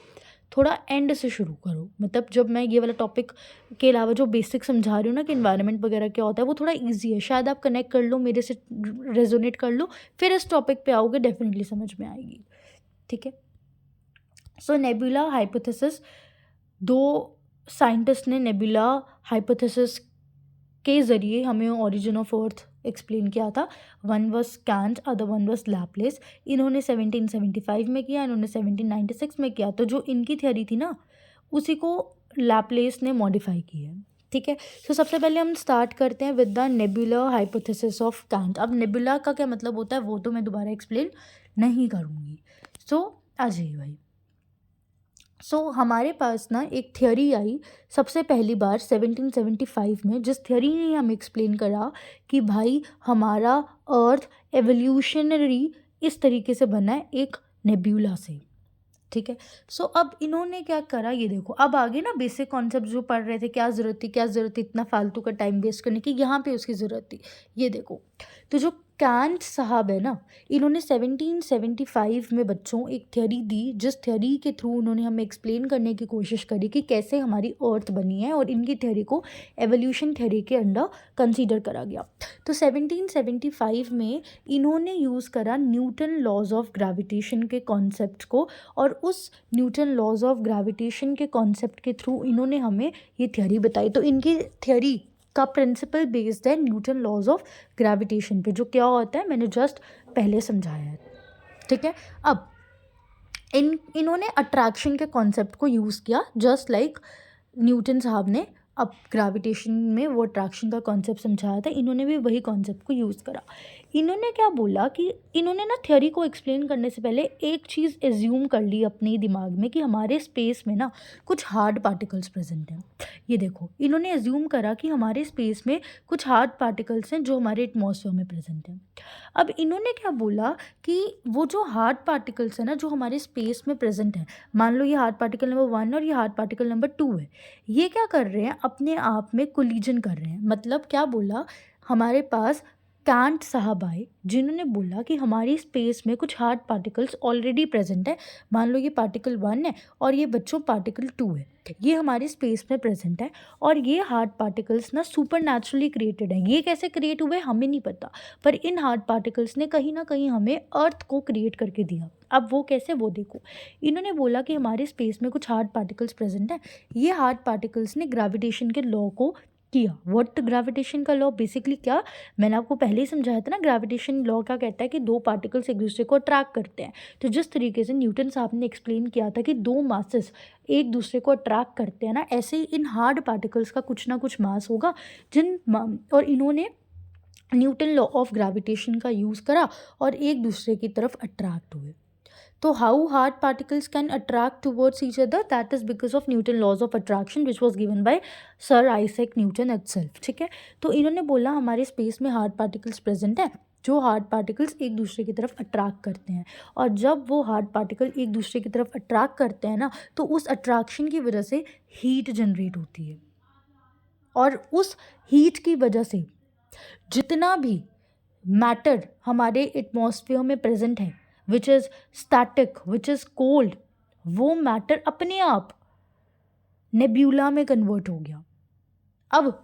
थोड़ा एंड से शुरू करो। मतलब जब मैं ये वाला टॉपिक के अलावा जो बेसिक समझा रही हूँ ना कि इन्वायरमेंट वगैरह क्या होता है, वो थोड़ा इजी है, शायद आप कनेक्ट कर लो, मेरे से रेजोनेट कर लो, फिर इस टॉपिक पे आओगे, डेफिनेटली समझ में आएगी, ठीक है। सो नेबुला हाइपोथेसिस, 2 साइंटिस्ट ने नेबुला हाइपोथेसिस के ज़रिए हमें ओरिजिन ऑफ अर्थ एक्सप्लेन किया था। One was Kant, other one was Laplace. इन्होंने 1775 में किया, इन्होंने 1796 में किया। तो जो इनकी थ्योरी थी ना, उसी को लैप्लेस ने मॉडिफाई की है, ठीक है। तो सबसे पहले हम स्टार्ट करते हैं with the nebular hypothesis of Kant. अब नेबुला का क्या मतलब होता है वो तो मैं दोबारा एक्सप्लेन नहीं करूँगी। सो आ जाइए भाई। सो हमारे पास ना एक थ्योरी आई सबसे पहली बार 1775 में, जिस थ्योरी ने हमें एक्सप्लेन करा कि भाई हमारा अर्थ एवोल्यूशनरी इस तरीके से बना है, एक नेबुला से, ठीक है। सो अब इन्होंने क्या करा, ये देखो, अब आगे ना बेसिक कॉन्सेप्ट जो पढ़ रहे थे, क्या ज़रूरत थी इतना फालतू का टाइम वेस्ट करने की, यहाँ पे उसकी ज़रूरत थी। ये देखो, तो जो कैंट साहब है ना, इन्होंने 1775 में बच्चों एक थ्योरी दी, जिस थ्योरी के थ्रू उन्होंने हमें एक्सप्लेन करने की कोशिश करी कि कैसे हमारी अर्थ बनी है, और इनकी थ्योरी को एवोल्यूशन थ्योरी के अंडर कंसीडर करा गया। तो 1775 में इन्होंने यूज़ करा न्यूटन लॉज ऑफ ग्रेविटेशन के कॉन्सेप्ट को, और उस न्यूटन लॉज ऑफ ग्रेविटेशन के कॉन्सेप्ट के थ्रू इन्होंने हमें ये थ्योरी बताई। तो इनकी थ्योरी का प्रिंसिपल बेस्ड है न्यूटन लॉज ऑफ ग्रेविटेशन पे, जो क्या होता है मैंने जस्ट पहले समझाया है, ठीक है। अब इन्होंने अट्रैक्शन के कॉन्सेप्ट को यूज़ किया, जस्ट लाइक न्यूटन साहब ने अब ग्रेविटेशन में वो अट्रैक्शन का कॉन्सेप्ट समझाया था, इन्होंने भी वही कॉन्सेप्ट को यूज़ करा। इन्होंने क्या बोला कि इन्होंने ना थ्योरी को एक्सप्लेन करने से पहले एक चीज़ एज्यूम कर ली अपने दिमाग में कि हमारे स्पेस में ना कुछ हार्ड पार्टिकल्स प्रेजेंट हैं। ये देखो, इन्होंने एज्यूम करा कि हमारे स्पेस में कुछ हार्ड पार्टिकल्स हैं जो हमारे एटमॉस्फेयर में प्रेजेंट हैं। अब इन्होंने क्या बोला कि वो जो हार्ड पार्टिकल्स हैं ना जो हमारे स्पेस में प्रेजेंट हैं, मान लो ये हार्ड पार्टिकल नंबर 1 और ये हार्ड पार्टिकल नंबर 2 है, ये क्या कर रहे हैं, अपने आप में कोलिजन कर रहे हैं। मतलब क्या बोला, हमारे पास कांट साहब आए जिन्होंने बोला कि हमारी स्पेस में कुछ हार्ड पार्टिकल्स ऑलरेडी प्रेजेंट है। मान लो ये पार्टिकल 1 है और ये बच्चों पार्टिकल 2 है, ये हमारी स्पेस में प्रेजेंट है और ये हार्ड पार्टिकल्स ना सुपर नेचुरली क्रिएटेड हैं। ये कैसे क्रिएट हुए हमें नहीं पता, पर इन हार्ड पार्टिकल्स ने कहीं ना कहीं हमें अर्थ को क्रिएट करके दिया। अब वो कैसे, वो देखो, इन्होंने बोला कि हमारे स्पेस में कुछ हार्ड पार्टिकल्स प्रेजेंट हैं। ये हार्ड पार्टिकल्स ने ग्रेविटेशन के लॉ को किया। व्हाट ग्रेविटेशन का लॉ, बेसिकली क्या, मैंने आपको पहले ही समझाया था ना, ग्रेविटेशन लॉ क्या कहता है कि दो पार्टिकल्स एक दूसरे को अट्रैक्ट करते हैं। तो जिस तरीके से न्यूटन साहब ने एक्सप्लेन किया था कि दो मासेस एक दूसरे को अट्रैक्ट करते हैं ना, ऐसे ही इन हार्ड पार्टिकल्स का कुछ ना कुछ मास होगा और इन्होंने न्यूटन लॉ ऑफ ग्रेविटेशन का यूज़ करा और एक दूसरे की तरफ अट्रैक्ट हुए। तो how hard particles can attract towards each other, that is because of Newton laws of attraction which was given by sir Isaac Newton itself, ठीक है। तो इन्होंने बोला हमारे स्पेस में हार्ड पार्टिकल्स प्रेजेंट है, जो हार्ड पार्टिकल्स एक दूसरे की तरफ अट्रैक्ट करते हैं, और जब वो हार्ड पार्टिकल एक दूसरे की तरफ अट्रैक्ट करते हैं ना, तो उस अट्रैक्शन की वजह से हीट जनरेट होती है, और उस हीट की वजह से जितना भी मैटर हमारे एटमॉस्फेयर में प्रेजेंट है which is static, which is cold, वो मैटर अपने आप नेब्यूला में कन्वर्ट हो गया। अब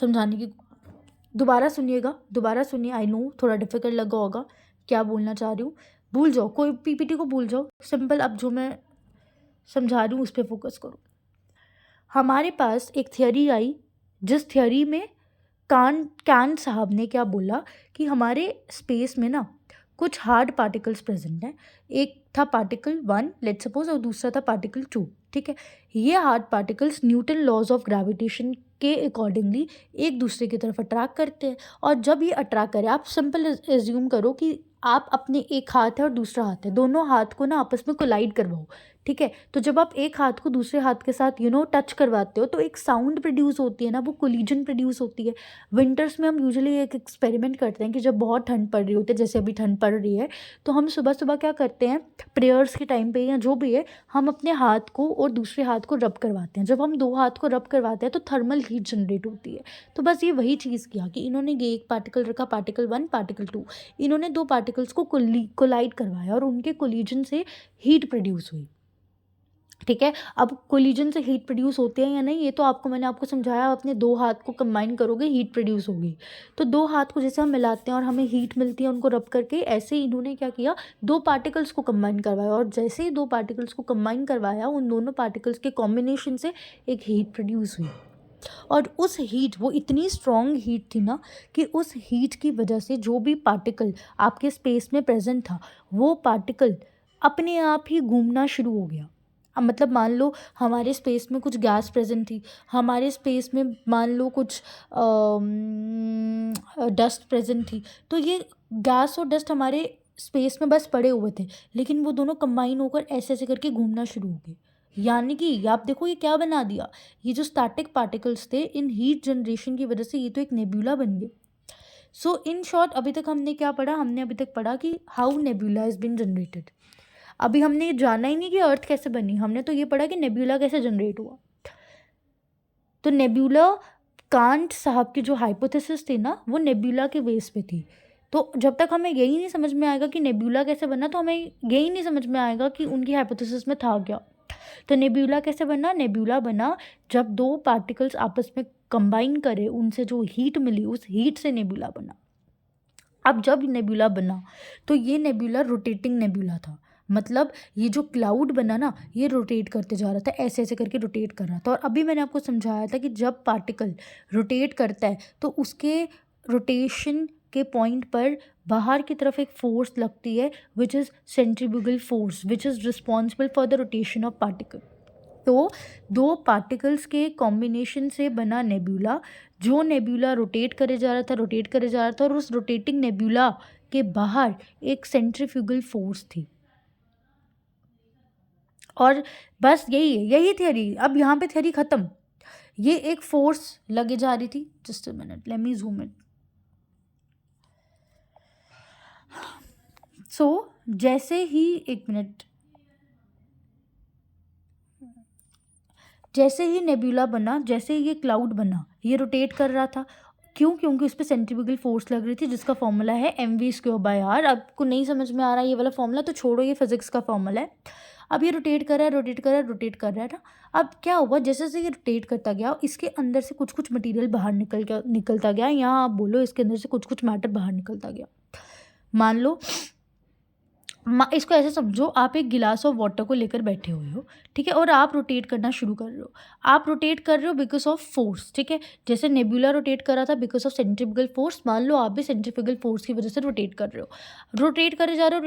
समझाने की दोबारा सुनिए, आई नो थोड़ा डिफिकल्ट लगा होगा, क्या बोलना चाह रही हूँ भूल जाओ, कोई पीपीटी को भूल जाओ, सिंपल अब जो मैं समझा रही हूँ उस पर फोकस करो। हमारे पास एक थियोरी आई जिस थियोरी में कांट साहब ने क्या बोला कि हमारे स्पेस में ना कुछ हार्ड पार्टिकल्स प्रेजेंट हैं। एक था पार्टिकल 1 लेट्स सपोज और दूसरा था पार्टिकल 2, ठीक है। ये hard particles Newton laws of gravitation के अकॉर्डिंगली एक दूसरे की तरफ अट्रैक्ट करते हैं, और जब ये अट्रैक्ट करे, आप सिंपल एज्यूम करो कि आप अपने एक हाथ है और दूसरा हाथ है, दोनों हाथ को ना आपस में कोलाइड करवाओ, ठीक है। तो जब आप एक हाथ को दूसरे हाथ के साथ टच करवाते हो तो एक साउंड प्रोड्यूस होती है ना, वो कोलिजन प्रोड्यूस होती है। विंटर्स में हम यूजुअली एक एक्सपेरिमेंट करते हैं कि जब बहुत ठंड पड़ रही होती है, जैसे अभी ठंड पड़ रही है, तो हम सुबह सुबह क्या करते हैं, प्रेयर्स के टाइम पे या जो भी है, हम अपने हाथ को और दूसरे हाथ को रब करवाते हैं। जब हम दो हाथ को रब करवाते हैं तो थर्मल हीट जनरेट होती है। तो बस ये वही चीज़ किया कि इन्होंने ये एक पार्टिकल रखा, पार्टिकल 1 पार्टिकल 2, इन्होंने दो पार्टिकल्स को कोलाइड करवाया और उनके कोलिजन से हीट प्रोड्यूस हुई, ठीक है। अब कोलिजन से हीट प्रोड्यूस होते हैं या नहीं, ये तो मैंने आपको समझाया, अपने दो हाथ को कंबाइन करोगे हीट प्रोड्यूस होगी। तो दो हाथ को जैसे हम मिलाते हैं और हमें हीट मिलती है उनको रब करके, ऐसे ही इन्होंने क्या किया, दो पार्टिकल्स को कंबाइन करवाया, और जैसे ही दो पार्टिकल्स को कंबाइन करवाया, उन दोनों पार्टिकल्स के कॉम्बिनेशन से एक हीट प्रोड्यूस हुई। और उस हीट, वो इतनी स्ट्रॉन्ग हीट थी ना कि उस हीट की वजह से जो भी पार्टिकल आपके स्पेस में प्रेजेंट था, वो पार्टिकल अपने आप ही घूमना शुरू हो गया। अब मतलब मान लो हमारे स्पेस में कुछ गैस प्रेजेंट थी, हमारे स्पेस में मान लो कुछ डस्ट प्रेजेंट थी, तो ये गैस और डस्ट हमारे स्पेस में बस पड़े हुए थे, लेकिन वो दोनों कंबाइन होकर ऐसे ऐसे करके घूमना शुरू हो गए। यानी कि आप देखो ये क्या बना दिया, ये जो स्टैटिक पार्टिकल्स थे, इन हीट जनरेशन की वजह से ये तो एक नेब्यूला बन गए। सो इन शॉर्ट अभी तक हमने क्या पढ़ा, हमने अभी तक पढ़ा कि how nebula is been generated. अभी हमने ये जाना ही नहीं कि अर्थ कैसे बनी, हमने तो ये पढ़ा कि नेब्यूला कैसे जनरेट हुआ। तो नेब्यूला, कांट साहब की जो हाइपोथेसिस थी ना, वो नेब्यूला के बेस पे थी। तो जब तक हमें यही नहीं समझ में आएगा कि नेब्यूला कैसे बना, तो हमें यही नहीं समझ में आएगा कि उनकी हाइपोथेसिस में था क्या। तो नेब्यूला कैसे बना, नेब्यूला बना जब दो पार्टिकल्स आपस में कंबाइन करे, उनसे जो हीट मिली, उस हीट से नेब्यूला बना। अब जब नेब्यूला बना तो ये नेब्यूला रोटेटिंग नेब्यूला था। मतलब ये जो क्लाउड बना ना, ये रोटेट करते जा रहा था, ऐसे ऐसे करके रोटेट कर रहा था। और अभी मैंने आपको समझाया था कि जब पार्टिकल रोटेट करता है तो उसके रोटेशन के पॉइंट पर बाहर की तरफ एक फोर्स लगती है, which is centrifugal force, which is responsible for the rotation of particle. तो दो पार्टिकल्स के कॉम्बिनेशन से बना नेब्यूला, जो नेब्यूला रोटेट करे जा रहा था, और उस रोटेटिंग नेब्यूला के बाहर एक सेंट्रीफ्यूगल फोर्स थी। और बस यही थ्योरी। अब यहाँ पे थ्योरी ख़त्म। ये एक फोर्स लगे जा रही थी। Just a minute, let me zoom it. So जैसे ही, एक मिनट, जैसे ही नेब्यूला बना, जैसे ही ये क्लाउड बना, ये रोटेट कर रहा था। क्यों? क्योंकि उस पर सेंट्रीफ्यूगल फोर्स लग रही थी, जिसका फॉर्मूला है mv²/r। आपको नहीं समझ में आ रहा है ये वाला फॉर्मूला तो छोड़ो, ये फिजिक्स का फॉर्मूला है। अब ये रोटेट कर रहा है ना। अब क्या हुआ, जैसे जैसे ये रोटेट करता गया, इसके अंदर से कुछ कुछ मटेरियल बाहर निकलता गया, या आप बोलो इसके अंदर से कुछ कुछ मैटर बाहर निकलता गया। मान लो, इसको ऐसे समझो, आप एक गिलास ऑफ वाटर को लेकर बैठे हुए हो, ठीक है, और आप रोटेट करना शुरू कर रहे हो। आप रोटेट कर रहे हो बिकॉज ऑफ फोर्स, ठीक है। जैसे नेब्यूला रोटेट कर रहा था बिकॉज ऑफ सेंट्रीफ्यूगल फोर्स, मान लो आप भी सेंट्रीफ्यूगल फोर्स की वजह से रोटेट कर रहे हो। रोटेट करे जा रहे हो।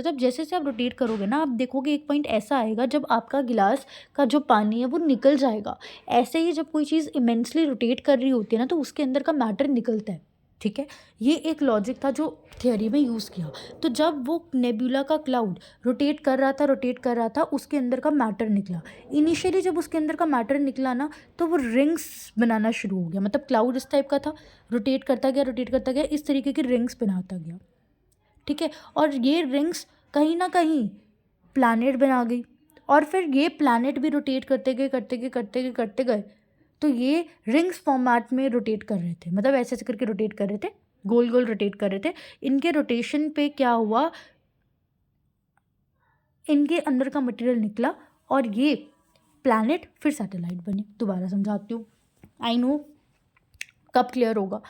अब जैसे जैसे आप रोटेट करोगे ना, आप देखोगे एक पॉइंट ऐसा आएगा जब आपका गिलास का जो पानी है वो निकल जाएगा। ऐसे ही जब कोई चीज़ इमेंसली रोटेट कर रही होती है ना, तो उसके अंदर का मैटर निकलता है, ठीक है। ये एक लॉजिक था जो थियोरी में यूज़ किया। तो जब वो नेब्यूला का क्लाउड रोटेट कर रहा था, उसके अंदर का मैटर निकला। इनिशियली जब उसके अंदर का मैटर निकला ना, तो वो रिंग्स बनाना शुरू हो गया। मतलब क्लाउड इस टाइप का था, रोटेट करता गया, इस तरीके की रिंग्स बनाता गया, ठीक है। और ये रिंग्स कहीं ना कहीं प्लैनेट बना गई, और फिर ये प्लैनेट भी रोटेट करते गए। तो ये रिंग्स फॉर्मेट में रोटेट कर रहे थे, मतलब ऐसे ऐसे करके रोटेट कर रहे थे, गोल गोल रोटेट कर रहे थे। इनके रोटेशन पे क्या हुआ, इनके अंदर का मटेरियल निकला, और ये प्लैनेट फिर सैटेलाइट बने। दोबारा समझाती हूँ, आई नो कब क्लियर होगा।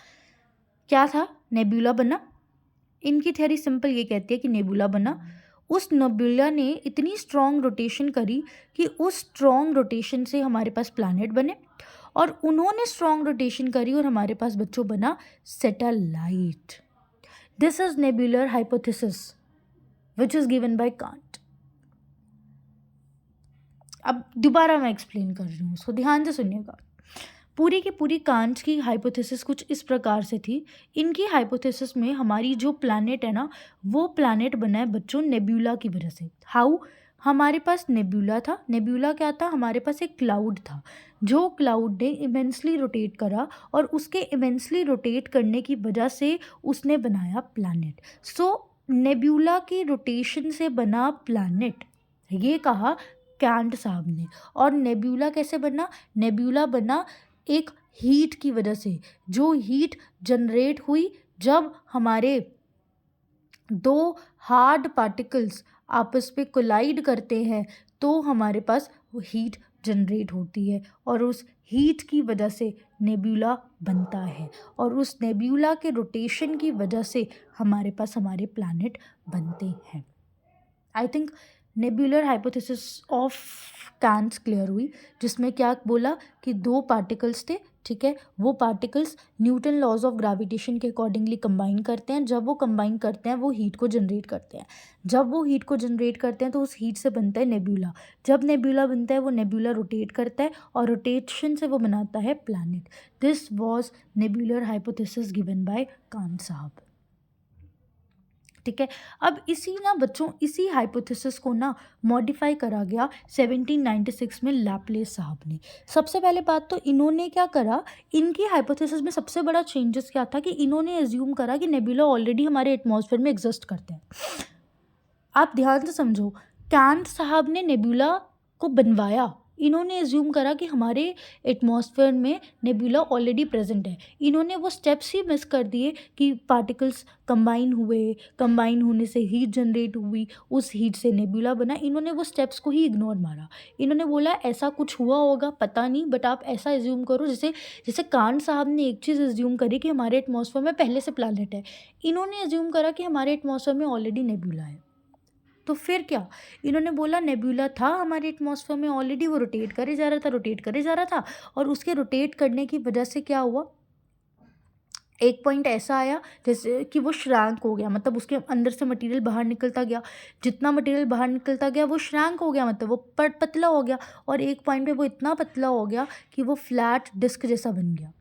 क्या था? नेब्यूला बना। इनकी थ्योरी सिंपल ये कहती है कि नेबुला बना, उस नेबुला ने इतनी स्ट्रॉन्ग रोटेशन करी कि उस स्ट्रॉन्ग रोटेशन से हमारे पास प्लैनेट बने, और उन्होंने स्ट्रॉन्ग रोटेशन करी और हमारे पास बच्चों बना satellite. This is nebular hypothesis which is given by can't. अब दोबारा मैं एक्सप्लेन कर रही हूँ, उसको ध्यान से सुनिएगा। पूरी की पूरी कांट की हाइपोथेसिस कुछ इस प्रकार से थी। इनकी हाइपोथेसिस में हमारी जो प्लैनेट है ना, वो प्लैनेट बना है बच्चों नेब्यूला की वजह से। हाउ? हमारे पास नेब्यूला था। नेब्यूला क्या था? हमारे पास एक क्लाउड था, जो क्लाउड ने इमेंसली रोटेट करा, और उसके इमेंसली रोटेट करने की वजह से उसने बनाया प्लैनेट। सो नेब्यूला की रोटेशन से बना प्लैनेट, ये कहा कांट साहब ने। और नेब्यूला कैसे बना? नेब्यूला बना एक हीट की वजह से, जो हीट जनरेट हुई जब हमारे दो हार्ड पार्टिकल्स आपस में कोलाइड करते हैं, तो हमारे पास वो हीट जनरेट होती है, और उस हीट की वजह से नेब्यूला बनता है, और उस नेब्यूला के रोटेशन की वजह से हमारे पास हमारे प्लैनेट बनते हैं। I think nebular hypothesis of Kant clear हुई, जिसमें क्या बोला कि दो पार्टिकल्स थे, ठीक है। वो particles Newton laws of gravitation के अकॉर्डिंगली कंबाइन करते हैं। जब वो कंबाइन करते हैं, वो हीट को जनरेट करते हैं। जब वो हीट को जनरेट करते हैं, तो उस हीट से बनता है नेब्यूला। जब नेब्यूला बनता है, वो नेब्यूला रोटेट करता है, और रोटेशन से वो बनाता है planet. This was nebular hypothesis given by Kant साहब, ठीक है। अब इसी हाइपोथेसिस को ना मॉडिफाई करा गया 1796 में लैपलेस साहब ने। सबसे पहले बात तो इन्होंने क्या करा, इनकी हाइपोथेसिस में सबसे बड़ा चेंजेस क्या था कि इन्होंने एज्यूम करा कि नेबुला ऑलरेडी हमारे एटमॉस्फेयर में एग्जिस्ट करते हैं। आप ध्यान से समझो, कांट साहब ने नेबुला को बनवाया। इन्होंने एज्यूम करा कि हमारे एटमॉस्फेयर में नेबुला ऑलरेडी प्रेजेंट है। इन्होंने वो स्टेप्स ही मिस कर दिए कि पार्टिकल्स कंबाइन हुए, कंबाइन होने से हीट जनरेट हुई, उस हीट से नेबुला बना। इन्होंने वो स्टेप्स को ही इग्नोर मारा। इन्होंने बोला ऐसा कुछ हुआ होगा, पता नहीं, बट आप ऐसा एज्यूम करो जैसे कांट साहब ने एक चीज़ एज्यूम करी कि हमारे एटमॉस्फेयर में पहले से प्लैनेट है। इन्होंने एज्यूम करा कि हमारे एटमॉस्फेयर में ऑलरेडी नेबुला है, तो फिर क्या, इन्होंने बोला नेब्यूला था हमारे एटमॉस्फेयर में ऑलरेडी, वो रोटेट करे जा रहा था, रोटेट करे जा रहा था, और उसके रोटेट करने की वजह से क्या हुआ, एक पॉइंट ऐसा आया जैसे कि वो श्रैंक हो गया, मतलब उसके अंदर से मटेरियल बाहर निकलता गया, जितना मटेरियल बाहर निकलता गया वो श्रैंक हो गया, मतलब वो पतला हो गया, और एक पॉइंट पे वो इतना पतला हो गया कि वो फ्लैट डिस्क जैसा बन गया।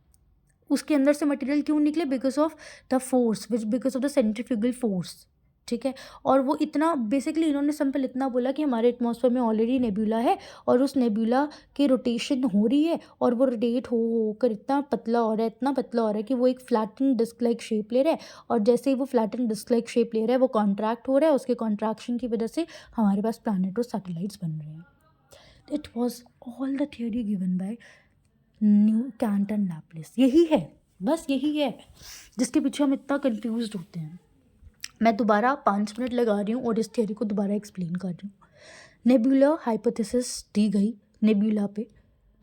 उसके अंदर से मटेरियल क्यों निकले, because of the force, which because of the centrifugal force, ठीक है। और वो इतना बेसिकली इन्होंने सिंपल इतना बोला कि हमारे एटमॉस्फेयर में ऑलरेडी नेब्यूला है, और उस नेब्यूला की रोटेशन हो रही है, और वो रोटेट होकर इतना पतला हो रहा है, इतना पतला हो रहा है कि वो एक फ्लैटन डिस्क लाइक शेप ले रहा है, और जैसे ही वो फ्लैटन डिस्क लाइक शेप ले रहा है वो कॉन्ट्रैक्ट हो रहा है, उसके कॉन्ट्रैक्शन की वजह से हमारे पास प्लैनेट और सैटेलाइट्स बन रहे हैं। It was all the theory given by Kant and Laplace. यही है, बस यही है जिसके पीछे हम इतना कंफ्यूज होते हैं। मैं दोबारा 5 मिनट लगा रही हूँ और इस थियोरी को दोबारा एक्सप्लेन कर रही हूँ। नेब्यूला हाइपोथेसिस दी गई नेब्यूला पे,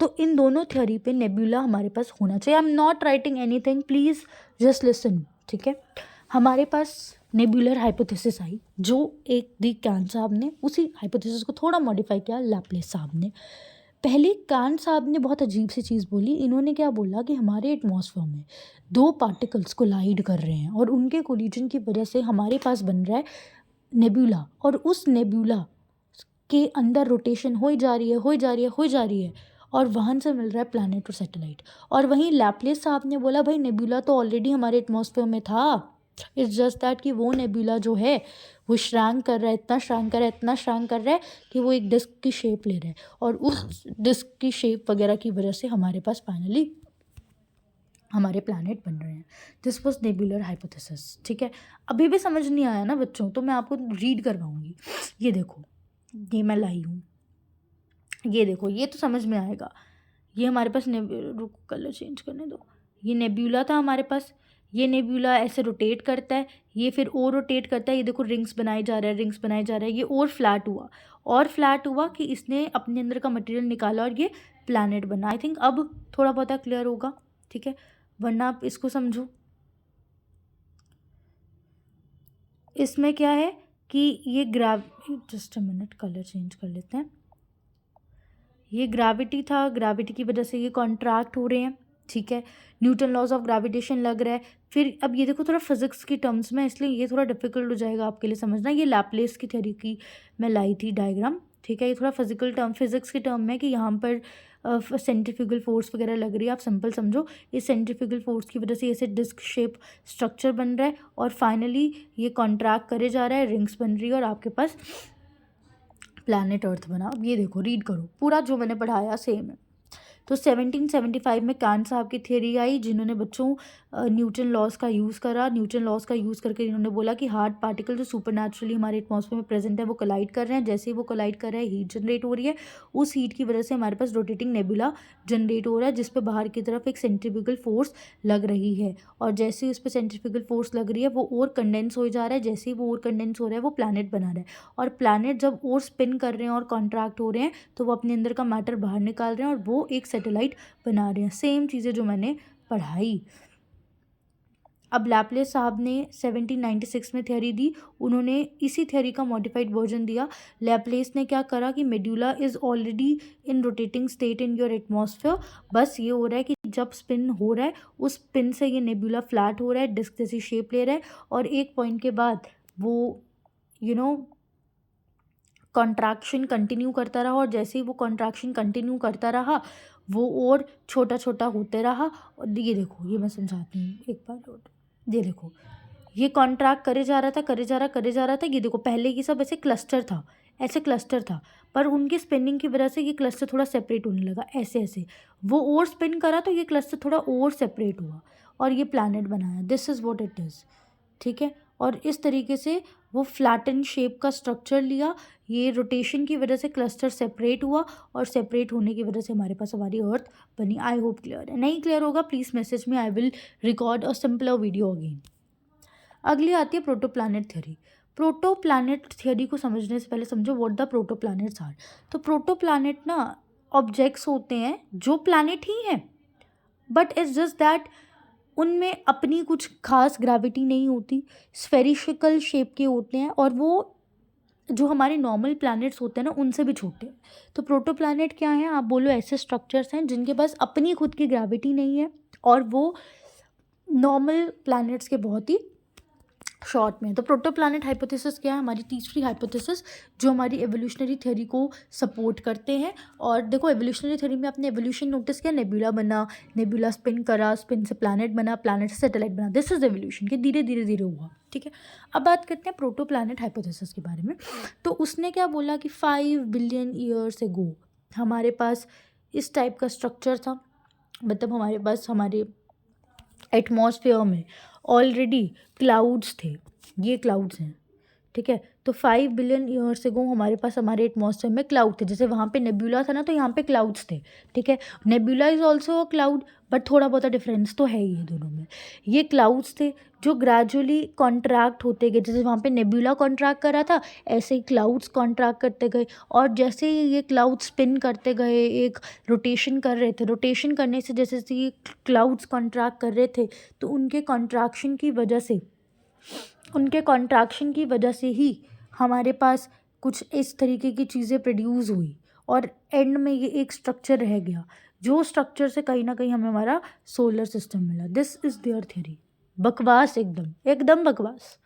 तो इन दोनों थियोरी पे नेब्यूला हमारे पास होना चाहिए। I am not writing anything, please just listen, ठीक है। हमारे पास नेब्यूलर हाइपोथेसिस आई, जो एक दी कैंट साहब ने, उसी हाइपोथेसिस को थोड़ा मॉडिफाई किया लैपलेस साहब ने। पहले कैंट साहब ने बहुत अजीब सी चीज़ बोली, इन्होंने क्या बोला कि हमारे एटमॉस्फेयर में 2 पार्टिकल्स कोलाइड कर रहे हैं, और उनके कोलिजन की वजह से हमारे पास बन रहा है नेब्यूला, और उस नेब्यूला के अंदर रोटेशन हो जा रही है, हो जा रही है, हो जा रही है, और वहाँ से मिल रहा है प्लैनेट और सैटेलाइट। और वहीं लैपलेस साहब ने बोला भाई नेब्यूला तो ऑलरेडी हमारे एटमॉस्फेयर में था, इट्स जस्ट दैट कि वो नेब्यूला जो है वो श्रैंक कर रहा है, इतना श्रैंक कर रहा है, इतना श्रैंक कर रहा है कि वो एक डिस्क की शेप ले रहा है, और उस डिस्क की शेप वगैरह की वजह से हमारे पास फाइनली हमारे प्लैनेट बन रहे हैं। दिस वॉज नेब्यूलर हाइपोथेसिस, ठीक है। अभी भी समझ नहीं आया ना बच्चों, तो मैं आपको रीड करवाऊंगी। ये देखो, ये मैं लाई हूँ, ये देखो, ये तो समझ में आएगा। ये हमारे पास रुको कलर चेंज करने दो, ये नेब्यूला था हमारे पास, ये नेब्यूला ऐसे रोटेट करता है, ये फिर और रोटेट करता है, ये देखो रिंग्स बनाए जा रहा है, रिंग्स बनाए जा रहा है, ये और फ्लैट हुआ, और फ्लैट हुआ कि इसने अपने अंदर का मटेरियल निकाला और ये प्लैनेट बना। आई थिंक अब थोड़ा बहुत क्लियर होगा, ठीक है, वरना आप इसको समझो। इसमें क्या है कि ये just a minute, colour change कर लेते हैं। ये ग्रेविटी था, ग्रेविटी की वजह से ये कॉन्ट्रैक्ट हो रहे हैं, ठीक है। न्यूटन लॉज ऑफ ग्रेविटेशन लग रहा है। फिर अब ये देखो थोड़ा फिजिक्स की टर्म्स में, इसलिए ये थोड़ा डिफिकल्ट हो जाएगा आपके लिए समझना। ये लैपलेस की थ्योरी की मैं लाई थी डायग्राम, ठीक है। ये थोड़ा फिजिकल टर्म, फिजिक्स के टर्म में कि यहाँ पर सेंट्रीफ्यूगल फोर्स वगैरह लग रही है, आप सिंपल समझो। इस सेंट्रीफ्यूगल फोर्स की वजह से ऐसे डिस्क शेप स्ट्रक्चर बन रहा है, और फाइनली ये कॉन्ट्रैक्ट करे जा रहा है, रिंग्स बन रही है, और आपके पास प्लैनेट अर्थ बना। अब ये देखो, रीड करो, पूरा जो मैंने पढ़ाया सेम है। तो 1775 में कैंट साहब की थियरी आई, जिन्होंने बच्चों न्यूटन लॉज का यूज़ करा। न्यूटन लॉज का यूज़ करके इन्होंने बोला कि हार्ड पार्टिकल जो सुपरनैचुरली हमारे एटमॉस्फेयर में प्रेजेंट है वो कोलाइड कर रहे हैं। जैसे ही वो कोलाइड कर रहे हैं हीट जनरेट हो रही है, उस हीट की वजह से हमारे पास रोटेटिंग नेबुला जनरेट हो रहा है, जिस पे बाहर की तरफ एक सेंट्रीफ्यूगल फोर्स लग रही है, और जैसे ही उस पर सेंट्रीफ्यूगल फोर्स लग रही है वो और कंडेंस हो जा रहा है। जैसे ही वो और कंडेंस हो रहा है वो प्लैनेट बना रहा है, और प्लैनेट जब और स्पिन कर रहे हैं और कॉन्ट्रैक्ट हो रहे हैं तो वो अपने अंदर का मैटर बाहर निकाल रहे हैं, और वो एक सैटेलाइट बना रहे हैं। सेम चीज़ें जो मैंने पढ़ाई। अब लैपलेस साहब ने 1796 में थ्योरी दी, उन्होंने इसी थ्योरी का मॉडिफाइड वर्जन दिया। लैपलेस ने क्या करा कि medulla is already in rotating state in your atmosphere. बस ये हो रहा है कि जब स्पिन हो रहा है उस स्पिन से ये नेबुला फ्लैट हो रहा है, डिस्क जैसी शेप ले रहा है, और एक पॉइंट के बाद वो कॉन्ट्रैक्शन कंटिन्यू करता रहा, और जैसे ही वो कॉन्ट्रैक्शन कंटिन्यू करता रहा वो और छोटा छोटा होते रहा। और ये देखो, ये मैं समझाती हूँ एक बार, ये देखो, ये कॉन्ट्रैक्ट करे जा रहा था, करे जा रहा था। ये देखो, पहले ये सब ऐसे क्लस्टर था, पर उनके स्पिनिंग की वजह से ये क्लस्टर थोड़ा सेपरेट होने लगा, ऐसे ऐसे वो और स्पिन करा तो ये क्लस्टर थोड़ा और सेपरेट हुआ, और ये प्लैनेट बनाया। This is what it is, ठीक है। और इस तरीके से वो फ्लैटन शेप का स्ट्रक्चर लिया, ये रोटेशन की वजह से क्लस्टर सेपरेट हुआ, और सेपरेट होने की वजह से हमारे पास हमारी अर्थ बनी। आई होप क्लियर है। नहीं क्लियर होगा प्लीज़ मैसेज में, I will record a simpler video again. अगली आती है प्रोटोप्लैनेट थ्योरी। प्रोटोप्लैनेट थ्योरी को समझने से पहले समझो व्हाट द प्रोटोप्लैनेट्स आर। तो प्रोटोप्लैनेट ना ऑब्जेक्ट्स होते हैं जो प्लैनेट ही हैं, बट इट्स जस्ट दैट उनमें अपनी कुछ खास ग्रेविटी नहीं होती, स्फेरिकल शेप के होते हैं, और वो जो हमारे नॉर्मल प्लैनेट्स होते हैं ना उनसे भी छोटे। तो प्रोटो प्लैनेट क्या है, आप बोलो ऐसे स्ट्रक्चर्स हैं जिनके पास अपनी खुद की ग्रेविटी नहीं है और वो नॉर्मल प्लैनेट्स के बहुत ही शॉर्ट में। तो प्रोटो प्लैनेट हाइपोथेसिस क्या है, हमारी तीसरी हाइपोथेसिस जो हमारी एवोल्यूशनरी थ्योरी को सपोर्ट करते हैं। और देखो एवोल्यूशनरी थ्योरी में आपने एवोल्यूशन नोटिस किया, नेबुला बना, नेबुला स्पिन करा, स्पिन से प्लैनेट बना, प्लैनेट से सैटेलाइट बना, दिस इज एवोल्यूशन के धीरे धीरे धीरे हुआ। ठीक है, अब बात करते हैं प्रोटो प्लैनेट हाइपोथेसिस के बारे में। तो उसने क्या बोला कि 5 बिलियन ईयर्स एगो हमारे पास इस टाइप का स्ट्रक्चर था, मतलब हमारे पास हमारे एटमॉस्फेयर में ऑलरेडी क्लाउड्स थे, ये क्लाउड्स हैं। ठीक है, तो 5 बिलियन ईयर्स एगो हमारे पास हमारे एटमॉस्फेयर में क्लाउड थे। जैसे वहाँ पे नेबुला था ना, तो यहाँ पे क्लाउड्स थे। ठीक है, nebula is also a cloud, but थोड़ा बहुत डिफरेंस तो है ही है दोनों में। ये क्लाउड्स थे जो ग्रेजुअली कॉन्ट्रैक्ट होते गए, जैसे वहाँ पे नेबुला कॉन्ट्रैक्ट करा था ऐसे ही क्लाउड्स कॉन्ट्रैक्ट करते गए, और जैसे ही ये क्लाउड स्पिन करते गए, एक रोटेशन कर रहे थे, रोटेशन करने से जैसे जैसे ये क्लाउड्स कॉन्ट्रैक्ट कर रहे थे तो उनके कॉन्ट्रैक्शन की वजह से ही हमारे पास कुछ इस तरीके की चीज़ें प्रोड्यूस हुई और एंड में ये एक स्ट्रक्चर रह गया, जो स्ट्रक्चर से कहीं ना कहीं हमें हमारा सोलर सिस्टम मिला। This is their theory. बकवास, एकदम एकदम बकवास।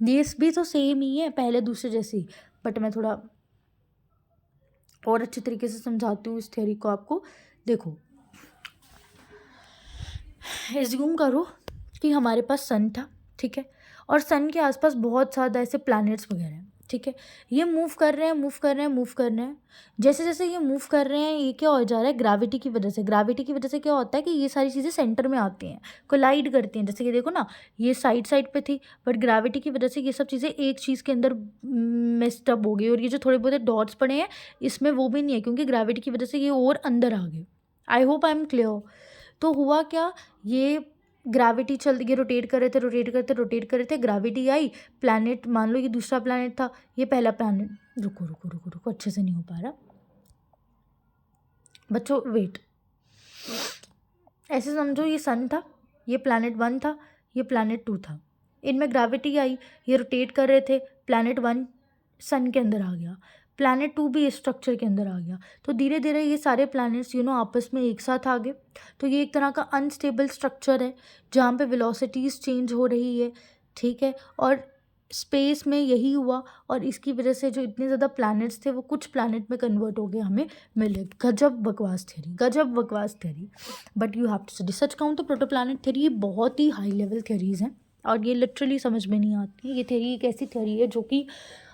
ये भी तो सेम ही है पहले दूसरे जैसी, बट मैं थोड़ा और अच्छे तरीके से समझाती हूँ इस थ्योरी को आपको। देखो, एज्यूम करो कि हमारे पास सन था, ठीक है, और सन के आसपास बहुत ज़्यादा ऐसे प्लैनेट्स वगैरह हैं। ठीक है, ये मूव कर रहे हैं। जैसे जैसे ये मूव कर रहे हैं, ये क्या हो जा रहा है, ग्रेविटी की वजह से क्या होता है कि ये सारी चीज़ें सेंटर में आती हैं, कोलाइड करती हैं। जैसे कि देखो ना, ये साइड साइड पे थी, बट ग्रेविटी की वजह से ये सब चीज़ें एक चीज़ के अंदर मिक्स्ड अप हो गई, और ये जो थोड़े बहुत डॉट्स पड़े हैं इसमें वो भी नहीं है, क्योंकि ग्रेविटी की वजह से ये और अंदर आ गए। I hope I am clear. तो हुआ क्या, ये ग्रेविटी चल, ये रोटेट कर रहे थे, ग्रेविटी आई, प्लैनेट, मान लो ये दूसरा प्लैनेट था, ये पहला प्लैनेट, रुको अच्छे से नहीं हो पा रहा बच्चों, वेट, ऐसे समझो ये सन था, ये प्लैनेट 1 था, ये प्लैनेट 2 था, इनमें ग्रेविटी आई, ये रोटेट कर रहे थे, प्लैनेट 1 सन के अंदर आ गया, प्लैनेट 2 भी इस स्ट्रक्चर के अंदर आ गया। तो धीरे धीरे ये सारे प्लैनेट्स आपस में एक साथ आ गए। तो ये एक तरह का अनस्टेबल स्ट्रक्चर है जहाँ पे वेलोसिटीज़ चेंज हो रही है। ठीक है, और स्पेस में यही हुआ, और इसकी वजह से जो इतने ज़्यादा प्लैनेट्स थे वो कुछ प्लैनेट में कन्वर्ट हो गए, हमें मिले। गजब बकवास theory, but you have to study. सच कहूँ तो प्रोटो प्लैनेट थ्योरी ये बहुत ही हाई लेवल थ्योरीज़ हैं, और ये लिटरली समझ में नहीं आती। ये थ्योरी एक ऐसी थ्योरी है जो कि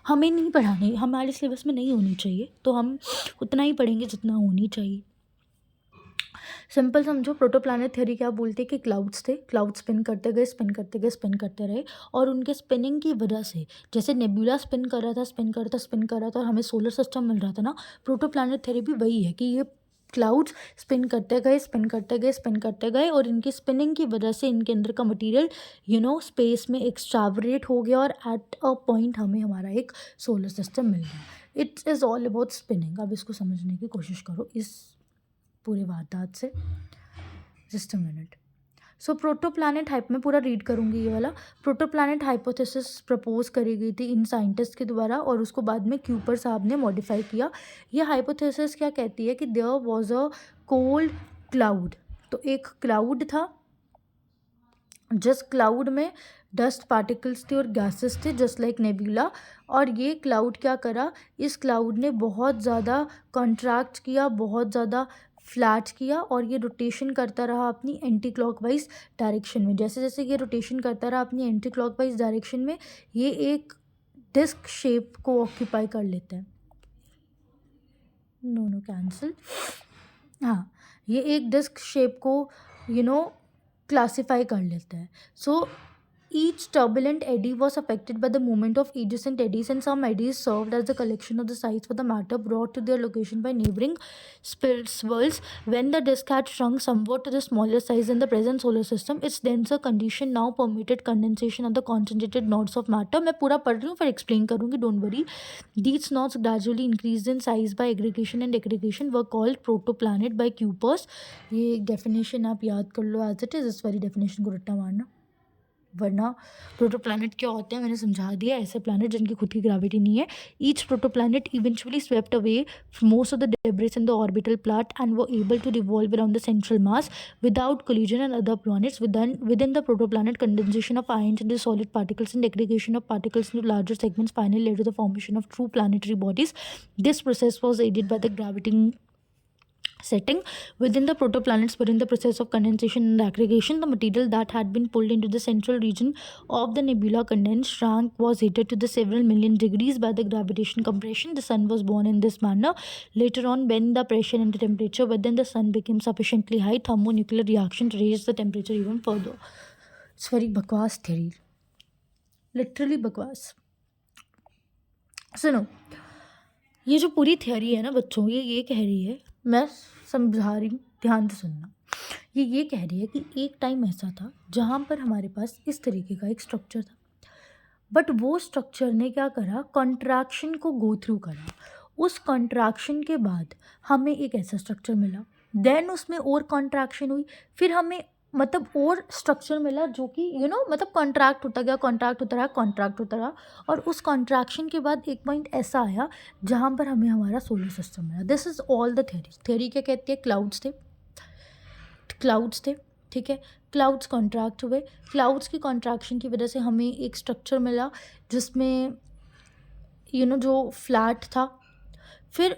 हमें नहीं पढ़ानी, हमारे सिलेबस में नहीं होनी चाहिए, तो हम उतना ही पढ़ेंगे जितना होनी चाहिए। सिंपल समझो, प्रोटो प्लैनेट थ्योरी क्या बोलते हैं कि क्लाउड्स थे, क्लाउड स्पिन करते गए, रहे, और उनके स्पिनिंग की वजह से, जैसे नेबुला स्पिन कर रहा था और हमें सोलर सिस्टम मिल रहा था ना, प्रोटो प्लैनेट थ्योरी भी वही है कि ये क्लाउड्स स्पिन करते गए, और इनकी स्पिनिंग की वजह से इनके अंदर का मटेरियल स्पेस में एक्सट्रावरेट हो गया, और एट अ पॉइंट हमें हमारा एक सोलर सिस्टम मिल गया। It is all about spinning. अब इसको समझने की कोशिश करो इस पूरे वारदात से। Just a minute. So proto planet hype में पूरा रीड करूँगी ये वाला। प्रोटो प्लैनेट हाइपोथेसिस प्रपोज करी गई थी इन साइंटिस्ट के द्वारा, और उसको बाद में क्यूपर साहब ने मॉडिफाई किया। ये हाइपोथेसिस क्या कहती है कि there was a cold cloud. तो एक क्लाउड था, जिस क्लाउड में डस्ट पार्टिकल्स थे और गैसेस थे, जस्ट लाइक नेबुला। और ये क्लाउड क्या करा, इस क्लाउड ने बहुत ज़्यादा कॉन्ट्रैक्ट किया, बहुत ज़्यादा फ्लैट किया, और ये रोटेशन करता रहा अपनी एंटी क्लॉकवाइज डायरेक्शन में। जैसे जैसे ये रोटेशन करता रहा अपनी एंटी क्लॉकवाइज डायरेक्शन में, ये एक डिस्क शेप को ऑक्यूपाई कर लेता है। No cancel. हाँ, ये एक डिस्क शेप को क्लासीफाई कर लेता है। सो each turbulent eddy was affected by the movement of adjacent eddies, and some eddies served as the collection of the sites for the matter brought to their location by neighboring swirls. When the disk had shrunk somewhat to the smaller size in the present solar system, its denser condition now permitted condensation of the concentrated knots of matter. मैं पूरा पढ़ रही हूँ, फिर explain करूँगी, don't worry. These knots gradually increased in size by aggregation, and aggregation were called protoplanet by Kuipers. ये definition आप याद कर लो as it is, इस वाली definition को रट्टा मारना। वरना प्रोटोप्लैनेट क्या होते हैं मैंने समझा दिया, ऐसे प्लैनेट जिनकी खुद की ग्रेविटी नहीं है. Each protoplanet eventually swept away most of the debris in the orbital part and were able to revolve around the central mass without collision and other planets. Within the protoplanet, condensation of ions into solid particles and aggregation of particles into larger segments finally led to the formation of true planetary bodies. This process was aided by the gravitating setting within the protoplanets were in the process of condensation and aggregation. The material that had been pulled into the central region of the nebula condensed, shrank, was heated to the several million degrees by the gravitation compression. The sun was born in this manner. Later on, when the pressure and the temperature within the sun became sufficiently high, thermonuclear reactions raised the temperature even further. It's very bakwas theory, literally bakwas. सुनो, ये जो पूरी थियोरी है ना बच्चों, ये कह रही है, मैं समझा रही हूँ, ध्यान से सुनना. ये कह रही है कि एक टाइम ऐसा था जहाँ पर हमारे पास इस तरीके का एक स्ट्रक्चर था, बट वो स्ट्रक्चर ने क्या करा, कॉन्ट्रैक्शन को गो थ्रू करा. उस कॉन्ट्रैक्शन के बाद हमें एक ऐसा स्ट्रक्चर मिला, देन उसमें और कॉन्ट्रैक्शन हुई, फिर हमें मतलब और स्ट्रक्चर मिला जो कि मतलब कॉन्ट्रैक्ट होता गया, कॉन्ट्रैक्ट होता रहा, और उस कॉन्ट्रैक्शन के बाद एक पॉइंट ऐसा आया जहाँ पर हमें हमारा सोलर सिस्टम मिला. This is all the theory क्या कहती है, क्लाउड्स थे, ठीक है. क्लाउड्स कॉन्ट्रैक्ट हुए, क्लाउड्स की कॉन्ट्रैक्शन की वजह से हमें एक स्ट्रक्चर मिला जिसमें जो फ्लैट था, फिर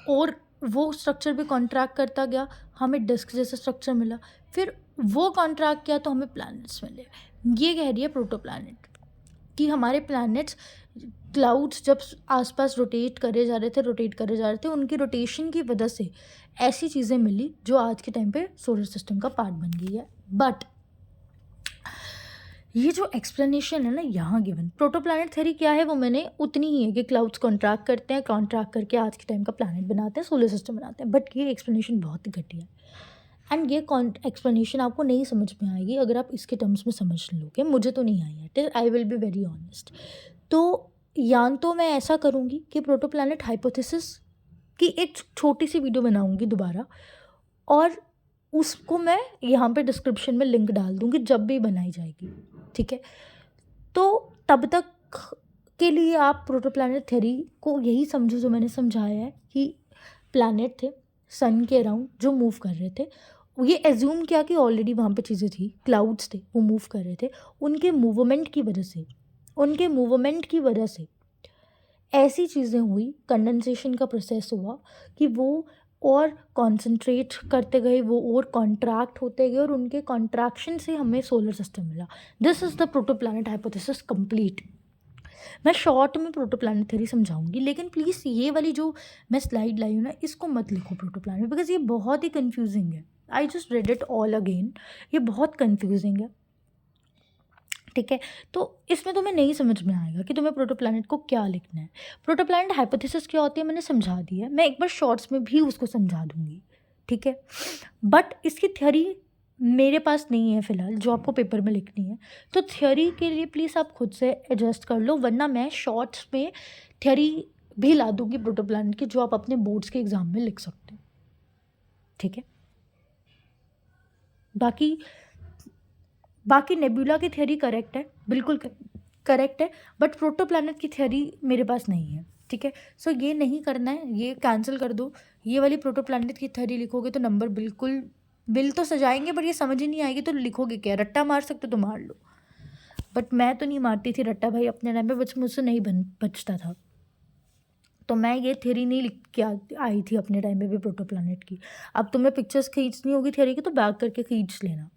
और वो स्ट्रक्चर भी कॉन्ट्रैक्ट करता गया, हमें डिस्क जैसा स्ट्रक्चर मिला, फिर वो कॉन्ट्रैक्ट किया तो हमें प्लैनेट्स मिले. ये कह रही है प्रोटोप्लैनेट कि हमारे प्लैनेट्स क्लाउड्स जब आसपास रोटेट करे जा रहे थे, उनकी रोटेशन की वजह से ऐसी चीज़ें मिली जो आज के टाइम पे सोलर सिस्टम का पार्ट बन गई है. बट ये जो एक्सप्लेनेशन है ना यहाँ गिवन, प्रोटोप्लैनेट थ्योरी क्या है वो मैंने उतनी ही है कि क्लाउड्स कॉन्ट्रैक्ट करते हैं, कॉन्ट्रैक्ट करके आज के टाइम का प्लैनेट बनाते हैं, सोलर सिस्टम बनाते हैं. बट ये एक्सप्लेनेशन बहुत ही घटिया है, एंड ये एक्सप्लेनेशन आपको नहीं समझ में आएगी अगर आप इसके टर्म्स में समझ लोगे. मुझे तो नहीं आई है, I will be very honest. तो या तो मैं ऐसा करूँगी कि प्रोटोप्लैनेट हाइपोथेसिस की एक छोटी सी वीडियो बनाऊँगी दोबारा, और उसको मैं यहाँ पे डिस्क्रिप्शन में लिंक डाल दूँगी जब भी बनाई जाएगी, ठीक है. तो तब तक के लिए आप प्रोटोप्लैनेट थ्योरी को यही समझो जो मैंने समझाया है कि प्लैनेट थे सन के अराउंड जो मूव कर रहे थे. ये एज्यूम किया कि ऑलरेडी वहाँ पे चीज़ें थी, क्लाउड्स थे, वो मूव कर रहे थे, उनके मूवमेंट की वजह से ऐसी चीज़ें हुई, कंडेंसेशन का प्रोसेस हुआ कि वो और कॉन्सेंट्रेट करते गए, वो और कॉन्ट्रैक्ट होते गए, और उनके कॉन्ट्रैक्शन से हमें सोलर सिस्टम मिला. This is the protoplanet hypothesis complete. मैं शॉर्ट में प्रोटोप्लैनेट थ्योरी समझाऊंगी, लेकिन प्लीज़ ये वाली जो मैं स्लाइड लाई हूँ ना, इसको मत लिखो प्रोटोप्लैनेट, बिकॉज ये बहुत ही कन्फ्यूजिंग है. I just read it all again, ये बहुत कन्फ्यूजिंग है, ठीक है. तो इसमें तुम्हें नहीं समझ में आएगा कि तुम्हें प्रोटोप्लैनेट को क्या लिखना है. प्रोटोप्लैनेट हाइपोथेसिस क्या होती है मैंने समझा दी है, मैं एक बार शॉर्ट्स में भी उसको समझा दूंगी, ठीक है. बट इसकी थ्योरी मेरे पास नहीं है फ़िलहाल जो आपको पेपर में लिखनी है, तो थ्योरी के लिए प्लीज़ आप खुद से एडजस्ट कर लो, वरना मैं शॉर्ट्स में थ्योरी भी ला दूंगी प्रोटोप्लैनेट की जो आप अपने बोर्ड्स के एग्ज़ाम में लिख सकते हो, ठीक है. बाकी नेबुला की थ्योरी करेक्ट है, बिल्कुल करेक्ट है, बट प्रोटोप्लैनेट की थ्योरी मेरे पास नहीं है, ठीक है. सो ये नहीं करना है, ये कैंसिल कर दो. ये वाली प्रोटोप्लैनेट की थ्योरी लिखोगे तो नंबर बिल तो सजाएंगे, बट ये समझ ही नहीं आएगी तो लिखोगे क्या. रट्टा मार सकते तो मार लो, बट मैं तो नहीं मारती थी रट्टा भाई अपने टाइम पे, मुझसे नहीं बचता था, तो मैं ये थ्योरी नहीं लिख के आई थी अपने टाइम पे भी प्रोटोप्लैनेट की. अब तुम्हें पिक्चर्स खींचनी होगी थ्योरी की तो बैक करके खींच लेना,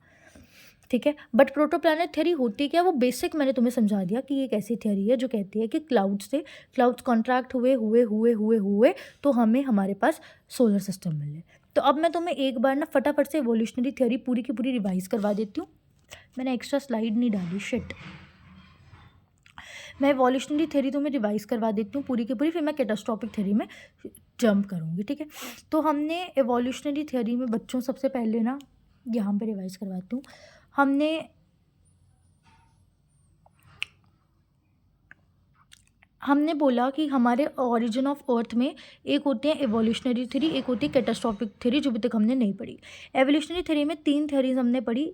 ठीक है. बट प्रोटोप्लैनेट थ्योरी होती क्या, वो बेसिक मैंने तुम्हें समझा दिया कि एक ऐसी थ्योरी है जो कहती है कि क्लाउड्स कॉन्ट्रैक्ट हुए तो हमें हमारे पास सोलर सिस्टम मिले. तो अब मैं तुम्हें एक बार ना फटाफट से एवोल्यूशनरी थ्योरी पूरी की पूरी रिवाइज़ करवा देती हूँ. मैंने एक्स्ट्रा स्लाइड नहीं डाली, शिट. मैं एवोल्यूशनरी थ्योरी तुम्हें रिवाइज़ करवा देती हूँ पूरी की पूरी, फिर मैं कैटास्ट्रॉफिक थ्योरी में जंप करूँगी, ठीक है. तो हमने एवोल्यूशनरी थ्योरी में बच्चों सबसे पहले ना यहाँ पर रिवाइज़ करवाती हूँ. हमने बोला कि हमारे ओरिजिन ऑफ अर्थ में एक होती है एवोल्यूशनरी थ्योरी, एक होती है कैटास्ट्रॉफिक थ्योरी जो अभी तक हमने नहीं पढ़ी. एवोल्यूशनरी थ्योरी में 3 थ्योरीज हमने पढ़ी.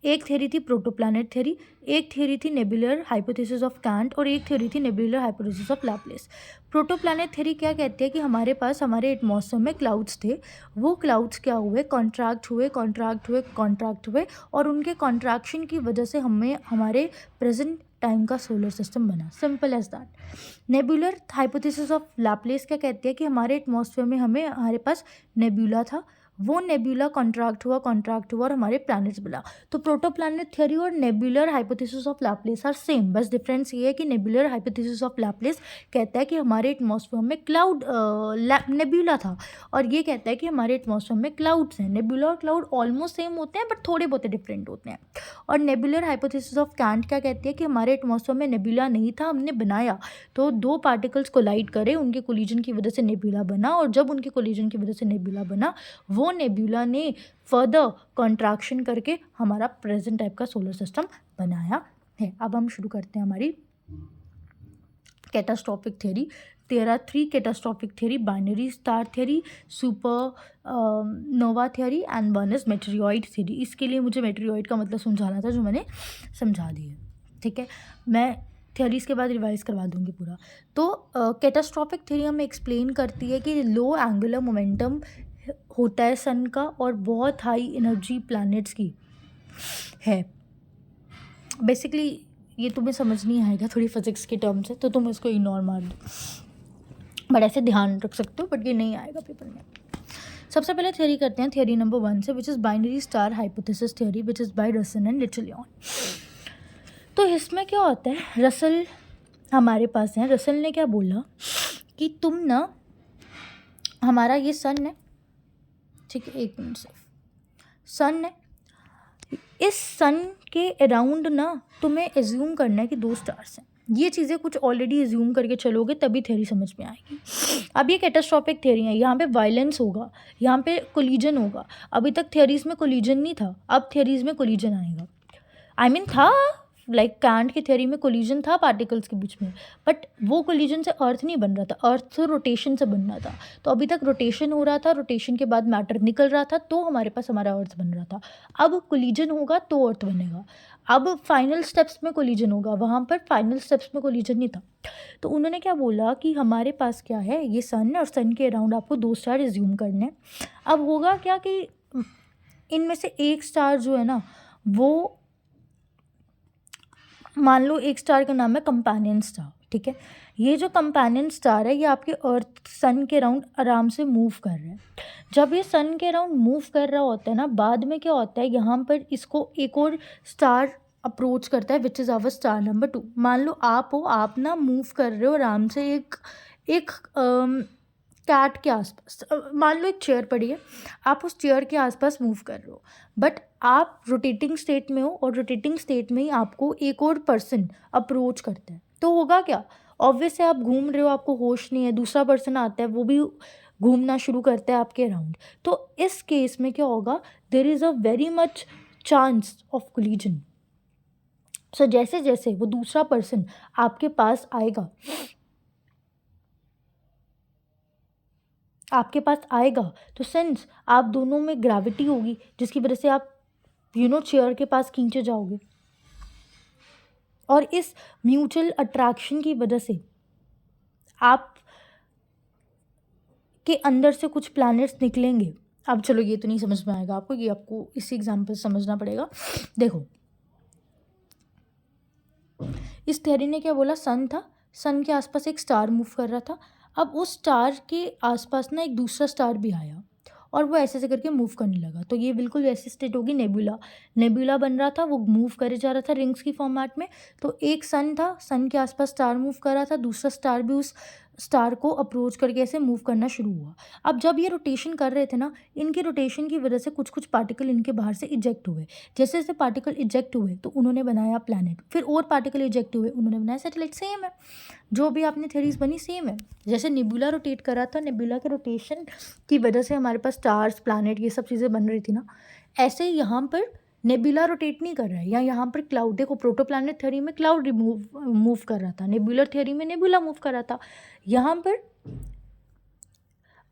एक थ्योरी थी प्रोटोप्लैनेट थ्योरी, एक थ्योरी थी नेबुलर हाइपोथेसिस ऑफ कैंट और एक थ्योरी थी nebular hypothesis of Laplace. Protoplanet theory क्या कहती है कि हमारे पास हमारे एटमॉस्फेयर में क्लाउड्स थे, वो क्लाउड्स क्या हुए, कॉन्ट्रैक्ट हुए और उनके कॉन्ट्रैक्शन की वजह से हमें हमारे प्रेजेंट टाइम का सोलर सिस्टम बना, simple as that. Nebular hypothesis of Laplace क्या कहती है कि हमारे एटमॉस्फेयर में हमारे पास नेबुला था, वो नेबुला कॉन्ट्रैक्ट हुआ और हमारे प्लैनेट्स बना। तो प्रोटोप्लैनेट थ्योरी और nebular hypothesis of Laplace are same, बस डिफरेंस ये है कि नेबुलर हाइपोथेसिस ऑफ लैप्लेस कहता है कि हमारे एटमॉस्फेयर में क्लाउड नेबुला था और ये कहता है कि हमारे एटमॉस्फेयर में क्लाउड्स हैं। नेबुला और क्लाउड ऑलमोस्ट सेम होते हैं बट थोड़े बहुत डिफरेंट होते हैं। और नेबुलर हाइपोथेसिस ऑफ कैंट क्या कहती है कि हमारे एटमॉस्फेयर में नेबुला नहीं था, हमने बनाया, तो दो पार्टिकल्स कोलाइड करे, उनके कोलिजन की वजह से नेबुला बना और जब उनके कोलिजन की वजह से नेबुला बना वो नेबुला ने फर्दर कॉन्ट्रैक्शन करके हमारा प्रेजेंट टाइप का सोलर सिस्टम बनाया है। अब हम शुरू करते हैं हमारी catastrophic theory. there are 3 catastrophic theory: binary star theory, super nova theory and one is meteoroid theory। इसके लिए मुझे meteoroid का मतलब समझाना था जो मैंने समझा दिया, ठीक है। मैं थ्योरीज के बाद रिवाइज करवा दूंगी पूरा। तो कैटास्ट्रॉफिक थ्योरी हमें एक्सप्लेन करती है कि लो एंगुलर मोमेंटम होता है सन का और बहुत हाई एनर्जी प्लैनेट्स की है। बेसिकली ये तुम्हें समझ नहीं आएगा थोड़ी फिजिक्स के टर्म्स है तो तुम इसको इग्नोर मार दो, बट ऐसे ध्यान रख सकते हो, बट ये नहीं आएगा पेपर में। सबसे पहले थ्योरी करते हैं थ्योरी नंबर 1 से, which is binary star hypothesis theory, which is by Russell and Lyttleton. तो इसमें क्या होता है, रसल हमारे पास है, रसल ने क्या बोला कि तुम ना, हमारा ये सन है, ठीक है, 1 मिनट सिर्फ, सन है, इस सन के अराउंड ना तुम्हें एज्यूम करना है कि 2 स्टार्स हैं। ये चीज़ें कुछ ऑलरेडी एज्यूम करके चलोगे तभी थ्योरी समझ में आएगी। अब ये कैटास्ट्रॉफिक थ्योरी है, यहाँ पे वायलेंस होगा, यहाँ पे कोलिजन होगा। अभी तक थ्योरीज में कोलिजन नहीं था, अब थ्योरीज में कोलिजन आएगा। आई मीन था, लाइक कैंट की थ्योरी में कोलिजन था पार्टिकल्स के बीच में, बट वो कोलिजन से अर्थ नहीं बन रहा था, अर्थ से रोटेशन से बन रहा था। तो अभी तक रोटेशन हो रहा था, रोटेशन के बाद मैटर निकल रहा था तो हमारे पास हमारा अर्थ बन रहा था। अब कोलिजन होगा तो अर्थ बनेगा। अब फाइनल स्टेप्स में कोलिजन होगा, वहाँ पर फाइनल स्टेप्स में कोलिजन नहीं था। तो उन्होंने क्या बोला कि हमारे पास क्या है, ये सन है और सन के अराउंड आपको 2 स्टार एज्यूम करने हैं। अब होगा क्या कि इनमें से एक स्टार जो है ना, वो मान लो एक स्टार का नाम है कंपेनियन स्टार, ठीक है। ये जो कंपेनियन स्टार है ये आपके अर्थ सन के अराउंड आराम से मूव कर रहा है। जब ये सन के अराउंड मूव कर रहा होता है ना, बाद में क्या होता है, यहाँ पर इसको एक और स्टार अप्रोच करता है, which is our star number 2। मान लो आप हो, आप ना मूव कर रहे हो आराम से एक कैट के आसपास, मान लो एक चेयर पड़ी है, आप उस चेयर के आसपास मूव कर रहे हो, बट आप रोटेटिंग स्टेट में हो और रोटेटिंग स्टेट में ही आपको एक और पर्सन अप्रोच करता है। तो होगा क्या, ऑब्वियस है आप घूम रहे हो, आपको होश नहीं है, दूसरा पर्सन आता है, वो भी घूमना शुरू करता है आपके अराउंड। तो इस केस में क्या होगा, there is a very much chance of collision. So जैसे जैसे वो दूसरा पर्सन आपके पास आएगा तो सिंस आप दोनों में ग्रेविटी होगी जिसकी वजह से आप चेयर के पास खींचे जाओगे, और इस म्यूचुअल अट्रैक्शन की वजह से आप के अंदर से कुछ प्लैनेट्स निकलेंगे। अब चलो ये तो नहीं समझ में आएगा आपको, ये आपको इसी एग्जाम्पल समझना पड़ेगा। देखो इस थ्योरी ने क्या बोला, सन था, सन के आसपास एक स्टार मूव कर रहा था। अब उस स्टार के आसपास ना एक दूसरा स्टार भी आया और वो ऐसे ऐसे करके मूव करने लगा। तो ये बिल्कुल वैसी स्टेट होगी, नेबुला बन रहा था, वो मूव करे जा रहा था रिंग्स की फॉर्मेट में। तो एक सन था, सन के आसपास स्टार मूव कर रहा था, दूसरा स्टार भी उस स्टार को अप्रोच करके ऐसे मूव करना शुरू हुआ। अब जब ये रोटेशन कर रहे थे ना, इनके रोटेशन की वजह से कुछ कुछ पार्टिकल इनके बाहर से इजेक्ट हुए। जैसे जैसे पार्टिकल इजेक्ट हुए तो उन्होंने बनाया प्लैनेट, फिर और पार्टिकल इजेक्ट हुए, उन्होंने बनाया सैटेलाइट। सेम है, जो भी आपने थ्योरीज बनी सेम है। जैसे नेबुला रोटेट कर रहा था, नेबुला के रोटेशन की वजह से हमारे पास स्टार्स, प्लैनेट, ये सब चीज़ें बन रही थी ना, ऐसे ही यहाँ पर नेबुला रोटेट नहीं कर रहा है, या यहाँ पर क्लाउड, देखो प्रोटोप्लैनेट थ्योरी में क्लाउड मूव कर रहा था, नेबुलर थ्योरी में नेबुला मूव कर रहा था। यहाँ पर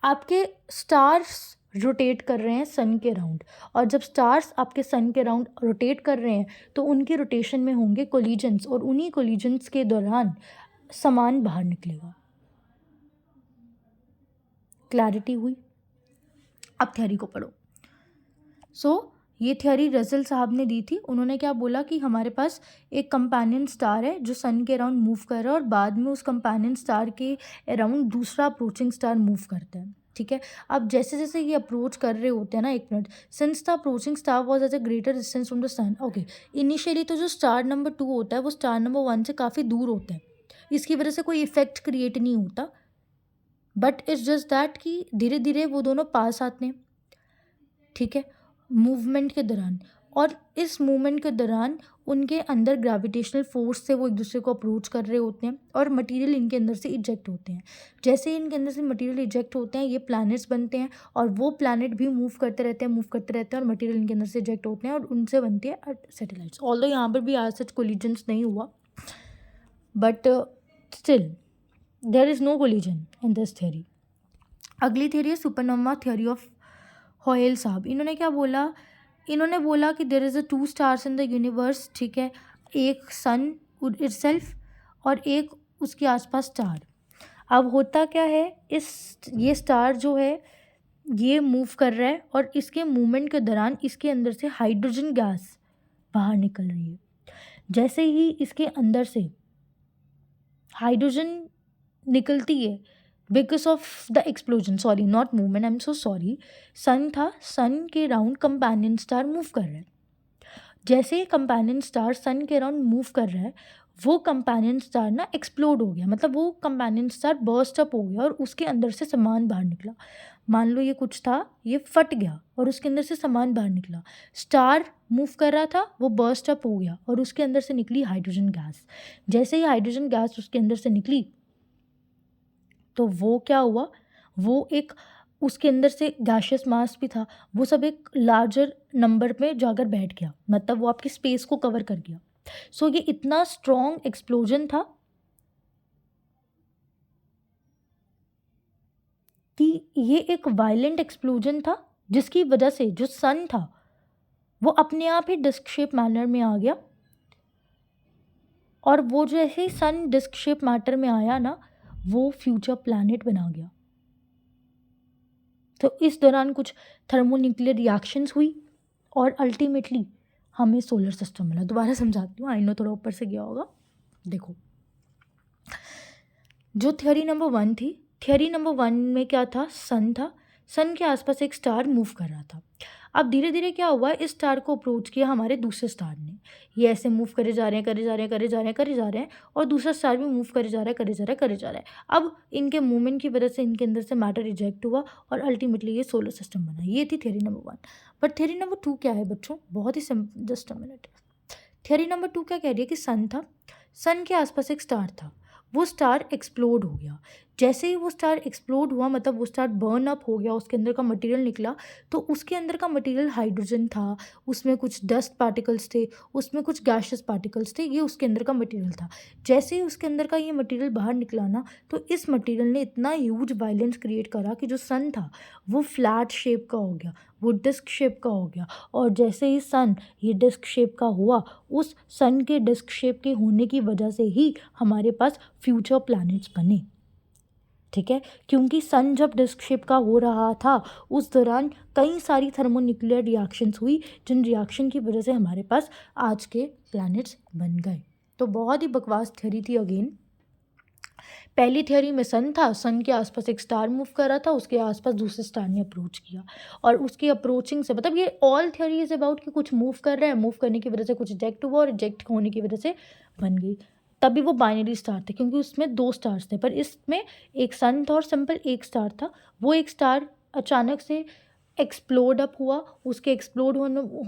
आपके स्टार्स रोटेट कर रहे हैं सन के राउंड, और जब स्टार्स आपके सन के राउंड रोटेट कर रहे हैं तो उनके रोटेशन में होंगे कोलिजन्स, और उन्हीं कोलिजन्स के दौरान सामान बाहर निकलेगा। क्लैरिटी हुई? अब थ्योरी को पढ़ो। ये थ्योरी रसेल साहब ने दी थी। उन्होंने क्या बोला कि हमारे पास एक कंपेनियन स्टार है जो सन के अराउंड मूव कर रहा है, और बाद में उस कंपेनियन स्टार के अराउंड दूसरा अप्रोचिंग स्टार मूव करता है। ठीक है, अब जैसे जैसे ये अप्रोच कर रहे होते हैं ना, 1 minute, since the approaching star was at a greater distance from the sun. Okay, initially तो जो स्टार नंबर 2 होता है वो स्टार नंबर 1 से काफ़ी दूर होता है, इसकी वजह से कोई इफेक्ट क्रिएट नहीं होता, बट इट्स जस्ट दैट कि धीरे धीरे वो दोनों पास आते हैं। ठीक है, मूवमेंट के दौरान, और इस मूवमेंट के दौरान उनके अंदर ग्रेविटेशनल फोर्स से वो एक दूसरे को अप्रोच कर रहे होते हैं, और मटेरियल इनके अंदर से इजेक्ट होते हैं। जैसे ही इनके अंदर से मटेरियल इजेक्ट होते हैं, ये प्लैनेट्स बनते हैं, और वो प्लैनेट भी मूव करते रहते हैं, और मटेरियल इनके अंदर से इजेक्ट होते हैं, और उनसे बनती है सैटेलाइट्स। ऑल्दो यहाँ पर भी आज सच कोलिजन्स नहीं हुआ, but still there is no collision in this theory. अगली थ्योरी है सुपरनोवा थ्योरी ऑफ हॉयल साहब। इन्होंने क्या बोला? इन्होंने बोला कि there is 2 stars in the universe. ठीक है, एक सन इटसेल्फ और एक उसके आसपास स्टार। अब होता क्या है, ये स्टार जो है ये मूव कर रहा है, और इसके मूवमेंट के दौरान इसके अंदर से हाइड्रोजन गैस बाहर निकल रही है। जैसे ही इसके अंदर से हाइड्रोजन निकलती है because of the explosion, sorry not movement, I am so sorry, sun था, सन के राउंड कंपेनियन स्टार मूव कर रहा है। जैसे ही कंपेनियन स्टार सन के राउंड मूव कर रहा है, वो कंपेनियन स्टार ना एक्सप्लोड हो गया, मतलब वो कंपेनियन स्टार बर्स्ट अप हो गया, और उसके अंदर से सामान बाहर निकला। मान लो ये कुछ था, ये फट गया और उसके अंदर से सामान बाहर निकला। स्टार मूव कर रहा था, वो बर्स्ट अप हो गया, और उसके अंदर से निकली हाइड्रोजन गैस। जैसे ही हाइड्रोजन गैस उसके अंदर से निकली, तो वो क्या हुआ, वो एक उसके अंदर से गैशियस मास भी था, वो सब एक लार्जर नंबर में जाकर बैठ गया, मतलब वो आपकी स्पेस को कवर कर गया। ये इतना स्ट्रॉन्ग एक्सप्लोजन था कि ये एक वायलेंट एक्सप्लोजन था, जिसकी वजह से जो सन था वो अपने आप ही डिस्क शेप मैनर में आ गया, और वो जैसे ही सन डिस्क शेप मैटर में आया ना, वो फ्यूचर प्लैनेट बना गया। तो इस दौरान कुछ थर्मोन्यूक्लियर रिएक्शंस हुई, और अल्टीमेटली हमें सोलर सिस्टम मिला। दोबारा समझाती हूँ, आई नो थोड़ा ऊपर से गया होगा। देखो, जो थ्योरी नंबर 1 थी, थ्योरी नंबर 1 में क्या था, सन था, सन के आसपास एक स्टार मूव कर रहा था। अब धीरे धीरे क्या हुआ, इस स्टार को अप्रोच किया हमारे दूसरे स्टार ने। ये ऐसे मूव करे जा रहे हैं, और दूसरा स्टार भी मूव करे जा रहा है। अब इनके मूवमेंट की वजह से इनके अंदर से मैटर रिजेक्ट हुआ, और अल्टीमेटली ये सोलर सिस्टम बना। ये थी theory number 1। But theory number 2 क्या है बच्चों? बहुत ही simple, just a minute. Theory number 2 क्या कह रही है कि सन था, सन के आसपास एक स्टार था, वो स्टार एक्सप्लोड हो गया। जैसे ही वो स्टार एक्सप्लोड हुआ, मतलब वो स्टार बर्न अप हो गया, उसके अंदर का मटेरियल निकला, तो उसके अंदर का मटेरियल हाइड्रोजन था, उसमें कुछ डस्ट पार्टिकल्स थे, उसमें कुछ गैशियस पार्टिकल्स थे, ये उसके अंदर का मटेरियल था। जैसे ही उसके अंदर का ये मटेरियल बाहर निकला ना, तो इस मटेरियल ने इतना ह्यूज वायलेंस क्रिएट करा कि जो सन था वो फ्लैट शेप का हो गया, वो डिस्क शेप का हो गया। और जैसे ही सन ये डिस्क शेप का हुआ, उस सन के डिस्क शेप के होने की वजह से ही हमारे पास फ्यूचर प्लैनेट्स बने। ठीक है, क्योंकि सन जब डिस्क शेप का हो रहा था, उस दौरान कई सारी थर्मोन्यूक्लियर रिएक्शंस हुई, जिन रिएक्शन की वजह से हमारे पास आज के प्लैनेट्स बन गए। तो बहुत ही बकवास थ्योरी थी। अगेन, पहली थ्योरी में सन था, सन के आसपास एक स्टार मूव कर रहा था, उसके आसपास दूसरे स्टार ने अप्रोच किया, और उसकी अप्रोचिंग से, मतलब ये ऑल थ्योरी इज अबाउट कि कुछ मूव कर रहा है, मूव करने की वजह से कुछ इजेक्ट हुआ, और इजेक्ट होने की वजह से बन गई। तभी वो बाइनरी स्टार थे, क्योंकि उसमें 2 स्टार्स थे, पर इसमें एक सन था और सिंपल एक स्टार था। वो एक स्टार अचानक से एक्सप्लोड अप हुआ, उसके एक्सप्लोड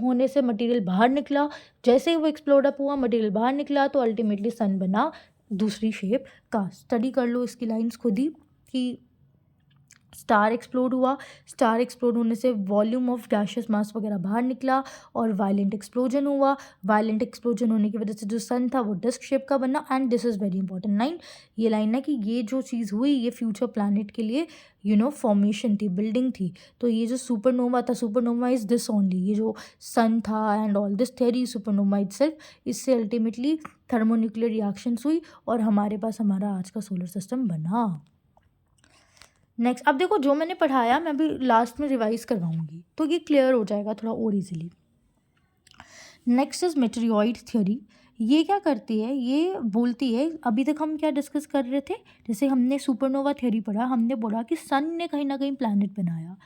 होने से मटेरियल बाहर निकला। जैसे ही वो एक्सप्लोड अप हुआ, मटेरियल बाहर निकला, तो अल्टीमेटली सन बना दूसरी शेप का। स्टडी कर लो इसकी लाइंस खुद ही कि स्टार एक्सप्लोड हुआ, स्टार एक्सप्लोड होने से वॉल्यूम ऑफ गैशियस मास वगैरह बाहर निकला और वायलेंट एक्सप्लोजन हुआ। वायलेंट एक्सप्लोजन होने की वजह से जो सन था वो डिस्क शेप का बना। And this is very important line, ये लाइन है कि ये जो चीज़ हुई ये फ्यूचर प्लानट के लिए फॉर्मेशन थी, बिल्डिंग थी। तो ये जो सुपरनोवा था, सुपरनोवा इज़ दिस ओनली, ये जो सन था and all this theory supernova itself, इससे अल्टीमेटली थर्मोन्यूक्लियर रिएक्शंस हुई और हमारे पास हमारा आज का सोलर सिस्टम बना। नेक्स्ट, अब देखो जो मैंने पढ़ाया मैं अभी लास्ट में रिवाइज करवाऊंगी तो ये क्लियर हो जाएगा थोड़ा और easily. Next is meteoroid theory. ये क्या करती है, ये बोलती है, अभी तक हम क्या डिस्कस कर रहे थे, जैसे हमने सुपरनोवा थ्योरी पढ़ा, हमने बोला कि सन ने कहीं ना कहीं प्लैनेट बनाया।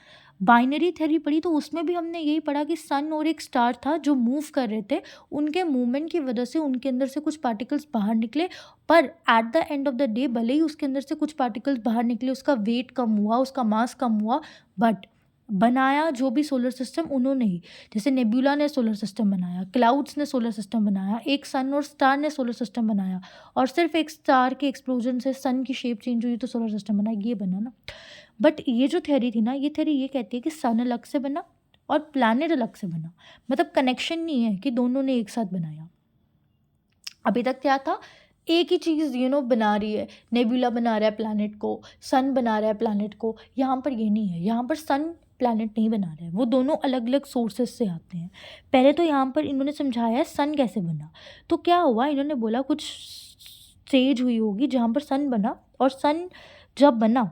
बाइनरी थ्योरी पढ़ी तो उसमें भी हमने यही पढ़ा कि सन और एक स्टार था जो मूव कर रहे थे, उनके मूवमेंट की वजह से उनके अंदर से कुछ पार्टिकल्स बाहर निकले, पर at the end of the day भले ही उसके अंदर से कुछ पार्टिकल्स बाहर निकले, उसका वेट कम हुआ, उसका मास कम हुआ, बट बनाया जो भी सोलर सिस्टम उन्होंने ही। जैसे नेब्यूला ने सोलर सिस्टम बनाया, क्लाउड्स ने सोलर सिस्टम बनाया, एक सन और स्टार ने सोलर सिस्टम बनाया, और सिर्फ एक स्टार के एक्सप्लोजन से सन की शेप चेंज हुई तो सोलर सिस्टम बना, ये बना ना। बट ये जो थ्योरी थी ना, ये थ्योरी ये कहती है कि सन अलग से बना और प्लैनेट अलग से बना, मतलब कनेक्शन नहीं है कि दोनों ने एक साथ बनाया। अभी तक क्या था, एक ही चीज़ बना रही है, नेब्यूला बना रहा है प्लैनेट को, सन बना रहा है प्लैनेट को। यहाँ पर ये नहीं है, यहाँ पर सन प्लैनेट नहीं बना रहा है, वो दोनों अलग अलग सोर्सेस से आते हैं। पहले तो यहाँ पर इन्होंने समझाया है सन कैसे बना। तो क्या हुआ, इन्होंने बोला कुछ स्टेज हुई होगी जहाँ पर सन बना, और सन जब बना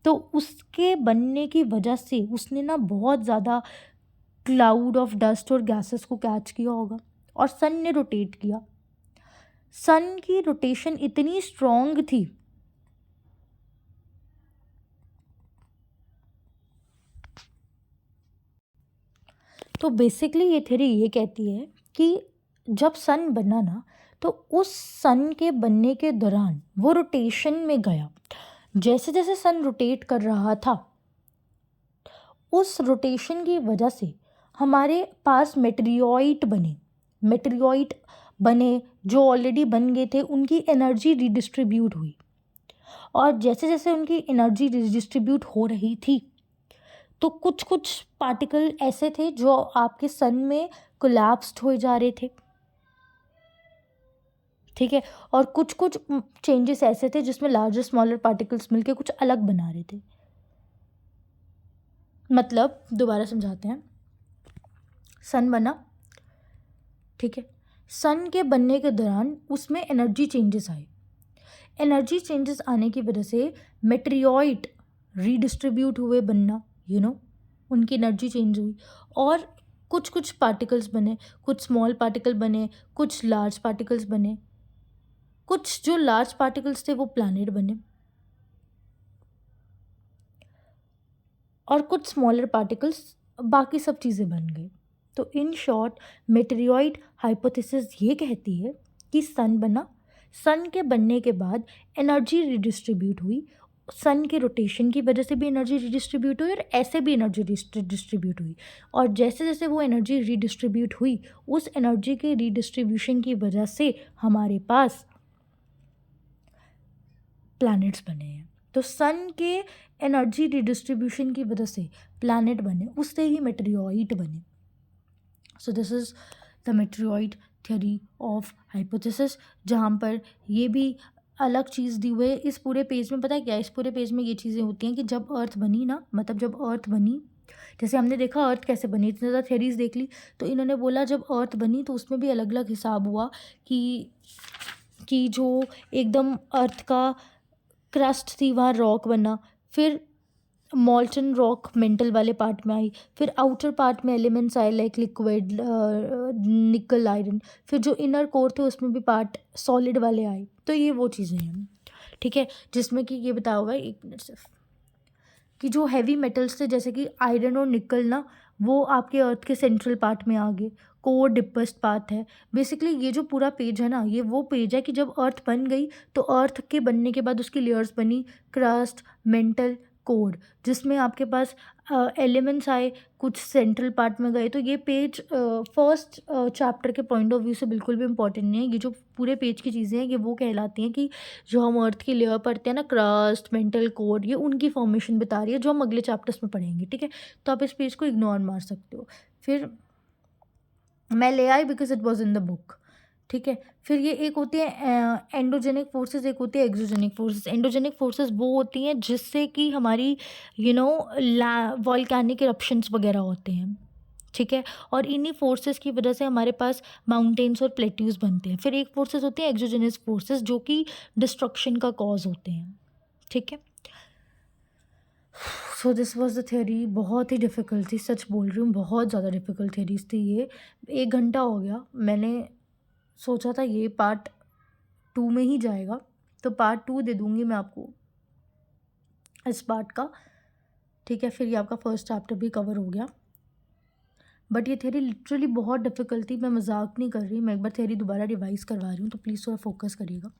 तो उसके बनने की वजह से उसने ना बहुत ज़्यादा क्लाउड ऑफ डस्ट और गैसेस को कैच किया होगा, और सन ने रोटेट किया। सन की रोटेशन इतनी स्ट्रॉन्ग थी तो बेसिकली ये थ्योरी ये कहती है कि जब सन बना ना, तो उस सन के बनने के दौरान वो रोटेशन में गया। जैसे जैसे सन रोटेट कर रहा था, उस रोटेशन की वजह से हमारे पास मेटेरियोइट बने जो ऑलरेडी बन गए थे, उनकी एनर्जी रिडिस्ट्रीब्यूट हुई। और जैसे जैसे उनकी एनर्जी रिडिस्ट्रीब्यूट हो रही थी तो कुछ कुछ पार्टिकल ऐसे थे जो आपके सन में कोलैप्स्ड हो जा रहे थे, ठीक है, और कुछ कुछ चेंजेस ऐसे थे जिसमें लार्जर स्मॉलर पार्टिकल्स मिलके कुछ अलग बना रहे थे। मतलब दोबारा समझाते हैं, सन बना, ठीक है, सन के बनने के दौरान उसमें एनर्जी चेंजेस आए। एनर्जी चेंजेस आने की वजह से मेटेरियोइट रीडिस्ट्रीब्यूट हुए बनना, उनकी एनर्जी चेंज हुई, और कुछ कुछ पार्टिकल्स बने, कुछ स्मॉल पार्टिकल बने, कुछ लार्ज पार्टिकल्स बने, कुछ जो लार्ज पार्टिकल्स थे वो प्लैनेट बने, और कुछ स्मॉलर पार्टिकल्स बाकी सब चीज़ें बन गई। तो इन शॉर्ट मेटेरियोइड हाइपोथेसिस ये कहती है कि सन बना, सन के बनने के बाद एनर्जी रिडिस्ट्रीब्यूट हुई, सन के रोटेशन की वजह से भी एनर्जी रिडिस्ट्रीब्यूट हुई और ऐसे भी एनर्जी डिस्ट्रीब्यूट हुई, और जैसे जैसे वो एनर्जी रिडिस्ट्रीब्यूट हुई, उस एनर्जी के रिडिस्ट्रीब्यूशन की वजह से हमारे पास प्लैनेट्स बने हैं। तो सन के एनर्जी रिडिस्ट्रीब्यूशन की वजह से प्लैनेट बने, उससे ही मेटेरियोइट बने। So this is the meteoroid theory of hypothesis, जहाँ पर ये भी अलग चीज़ दी हुई है इस पूरे पेज में। पता है क्या, इस पूरे पेज में ये चीज़ें होती हैं कि जब अर्थ बनी ना, मतलब जब अर्थ बनी, जैसे हमने देखा अर्थ कैसे बनी, इतनी ज़्यादा थ्योरीज देख ली, तो इन्होंने बोला जब अर्थ बनी तो उसमें भी अलग अलग हिसाब हुआ कि जो एकदम अर्थ का क्रस्ट थी वहाँ रॉक बना, फिर मॉल्टन रॉक मेंटल वाले पार्ट में आई, फिर आउटर पार्ट में एलिमेंट्स आए लाइक लिक्विड, निकल, आयरन, फिर जो इनर कोर थे उसमें भी पार्ट सॉलिड वाले आए। तो ये वो चीज़ें हैं, ठीक है, जिसमें कि ये बताया हुआ है, 1 मिनट सिर्फ, कि जो हैवी मेटल्स थे जैसे कि आयरन और निकल ना, वो आपके अर्थ के सेंट्रल पार्ट में आ गए, कोर डिपेस्ट पार्ट है। बेसिकली ये जो पूरा पेज है ना, ये वो पेज है कि जब अर्थ बन गई तो अर्थ के बनने के बाद उसकी लेयर्स बनी, क्रस्ट, मेंटल, कोर, जिसमें आपके पास एलिमेंट्स आए, कुछ सेंट्रल पार्ट में गए। तो ये पेज फर्स्ट चैप्टर के पॉइंट ऑफ व्यू से बिल्कुल भी इम्पोर्टेंट नहीं है। ये जो पूरे पेज की चीज़ें हैं ये वो कहलाती हैं कि जो हम अर्थ की लेयर पढ़ते हैं ना, क्रस्ट, मेंटल कोर, ये उनकी फॉर्मेशन बता रही है जो हम अगले चैप्टर्स में पढ़ेंगे, ठीक है। तो आप इस पेज को इग्नोर मार सकते हो। फिर मैं ले आई because it was in the book, ठीक है। फिर ये एक होती है एंडोजेनिक फोर्सेस, एक होती है एक्सोजेनिक फोर्सेस। एंडोजेनिक फोर्सेस वो होती हैं जिससे कि हमारी वॉल्केनिक इरप्शंस वगैरह होते हैं, ठीक है। और इन्हीं फोर्सेस की वजह से हमारे पास माउंटेन्स और प्लेट्यूज बनते हैं। फिर एक फोर्सेस होती हैं एक्सोजेनिक फोर्सेस जो कि डिस्ट्रक्शन का कॉज होते हैं, ठीक है। So this was the theory. बहुत ही डिफ़िकल्ट थी, सच बोल रही हूँ, बहुत ज़्यादा डिफ़िकल्ट थ्योरीज थी ये। 1 घंटा हो गया, मैंने सोचा था ये पार्ट 2 में ही जाएगा, तो पार्ट 2 दे दूँगी मैं आपको इस पार्ट का, ठीक है। फिर ये आपका फर्स्ट चैप्टर भी कवर हो गया। बट ये थ्योरी लिटरली बहुत डिफ़िकल्ट थी, मैं मजाक नहीं कर रही। मैं एक बार थ्योरी दोबारा रिवाइज करवा रही हूँ, तो प्लीज़ थोड़ा फोकस करिएगा।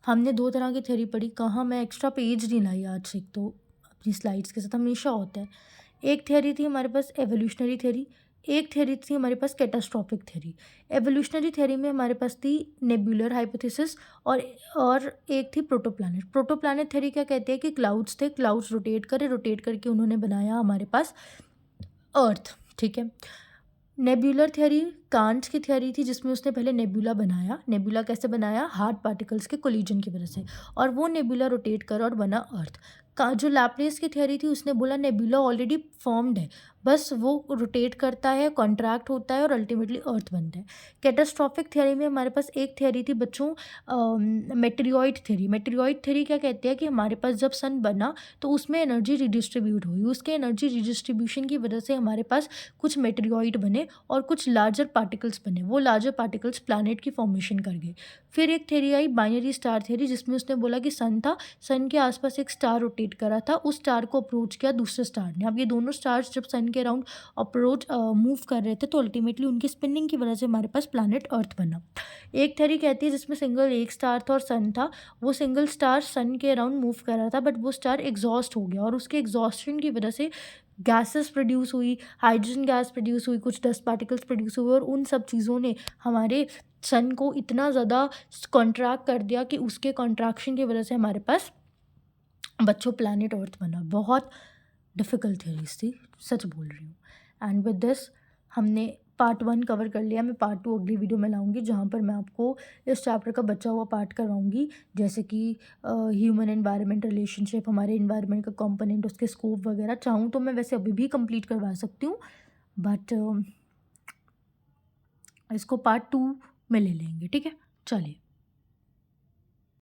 हमने 2 तरह की थ्योरी पढ़ी। कहाँ मैं एक्स्ट्रा पेज नहीं लाई आज से, एक तो अपनी स्लाइड्स के साथ हमेशा होता है। एक थ्योरी थी हमारे पास एवोल्यूशनरी थ्योरी, एक थ्योरी थी हमारे पास कैटास्ट्रॉफिक थ्योरी। एवोल्यूशनरी थ्योरी में हमारे पास थी नेबुलर हाइपोथेसिस और एक थी प्रोटोप्लैनेट। प्रोटोप्लैनेट थ्योरी क्या कहती है कि क्लाउड्स थे, क्लाउड्स रोटेट करके उन्होंने बनाया हमारे पास अर्थ, ठीक है। नेबुलर थ्योरी कांट की थ्योरी थी जिसमें उसने पहले नेबुला बनाया। नेबुला कैसे बनाया? हार्ड पार्टिकल्स के कोलिजन की वजह से, और वो नेबुला रोटेट कर और बना अर्थ का। जो लैप्लेस की थ्योरी थी उसने बोला नेबुला ऑलरेडी फॉर्म्ड है, बस वो रोटेट करता है, कॉन्ट्रैक्ट होता है और अल्टीमेटली अर्थ बनता है। कैटास्ट्रॉफिक थ्योरी में हमारे पास एक थ्योरी थी बच्चों, मेटेरियोइड थ्योरी। मेटेरियोइड थ्योरी क्या कहती है कि हमारे पास जब सन बना तो उसमें एनर्जी रिडिस्ट्रीब्यूट हुई, उसके एनर्जी रिडिस्ट्रीब्यूशन की वजह से हमारे पास कुछ मेटेरियोइड बने और कुछ लार्जर पार्टिकल्स बने। वो लार्जर पार्टिकल्स प्लैनेट की फॉर्मेशन कर गए। फिर एक थ्योरी आई बाइनरी स्टार थ्योरी, जिसमें उसने बोला कि सन था, सन के आसपास एक स्टार रोटेट करा था, उस स्टार को अप्रोच किया दूसरे स्टार ने। अब ये दोनों स्टार्स जब सन के अराउंड मूव कर रहे थे तो अल्टीमेटली उनकी स्पिनिंग की वजह से हमारे पास प्लैनेट अर्थ बना। एक थ्योरी कहती है जिसमें सिंगल एक स्टार था और सन था, वो सिंगल स्टार सन के अराउंड मूव कर रहा था, बट वो स्टार एग्जॉस्ट हो गया और उसके एग्जॉस्शन की वजह से गैसेस प्रोड्यूस हुई, हाइड्रोजन गैस प्रोड्यूस हुई, कुछ डस्ट पार्टिकल्स प्रोड्यूस हुए, और उन सब चीज़ों ने हमारे सन को इतना ज़्यादा कॉन्ट्रैक्ट कर दिया कि उसके कॉन्ट्रैक्शन की वजह से हमारे पास बच्चों प्लैनेट अर्थ बना। बहुत डिफ़िकल्ट थ्योरीज थी, सच बोल रही हूँ। एंड विद दिस हमने पार्ट 1 कवर कर लिया। मैं पार्ट 2 अगली वीडियो में लाऊंगी, जहाँ पर मैं आपको इस चैप्टर का बचा हुआ पार्ट करवाऊंगी, जैसे कि ह्यूमन एनवायरनमेंट रिलेशनशिप, हमारे एनवायरनमेंट का कंपोनेंट, उसके स्कोप वगैरह। चाहूँ तो मैं वैसे अभी भी कंप्लीट करवा सकती हूँ, बट इसको पार्ट 2 में ले लेंगे, ठीक है। चलिए।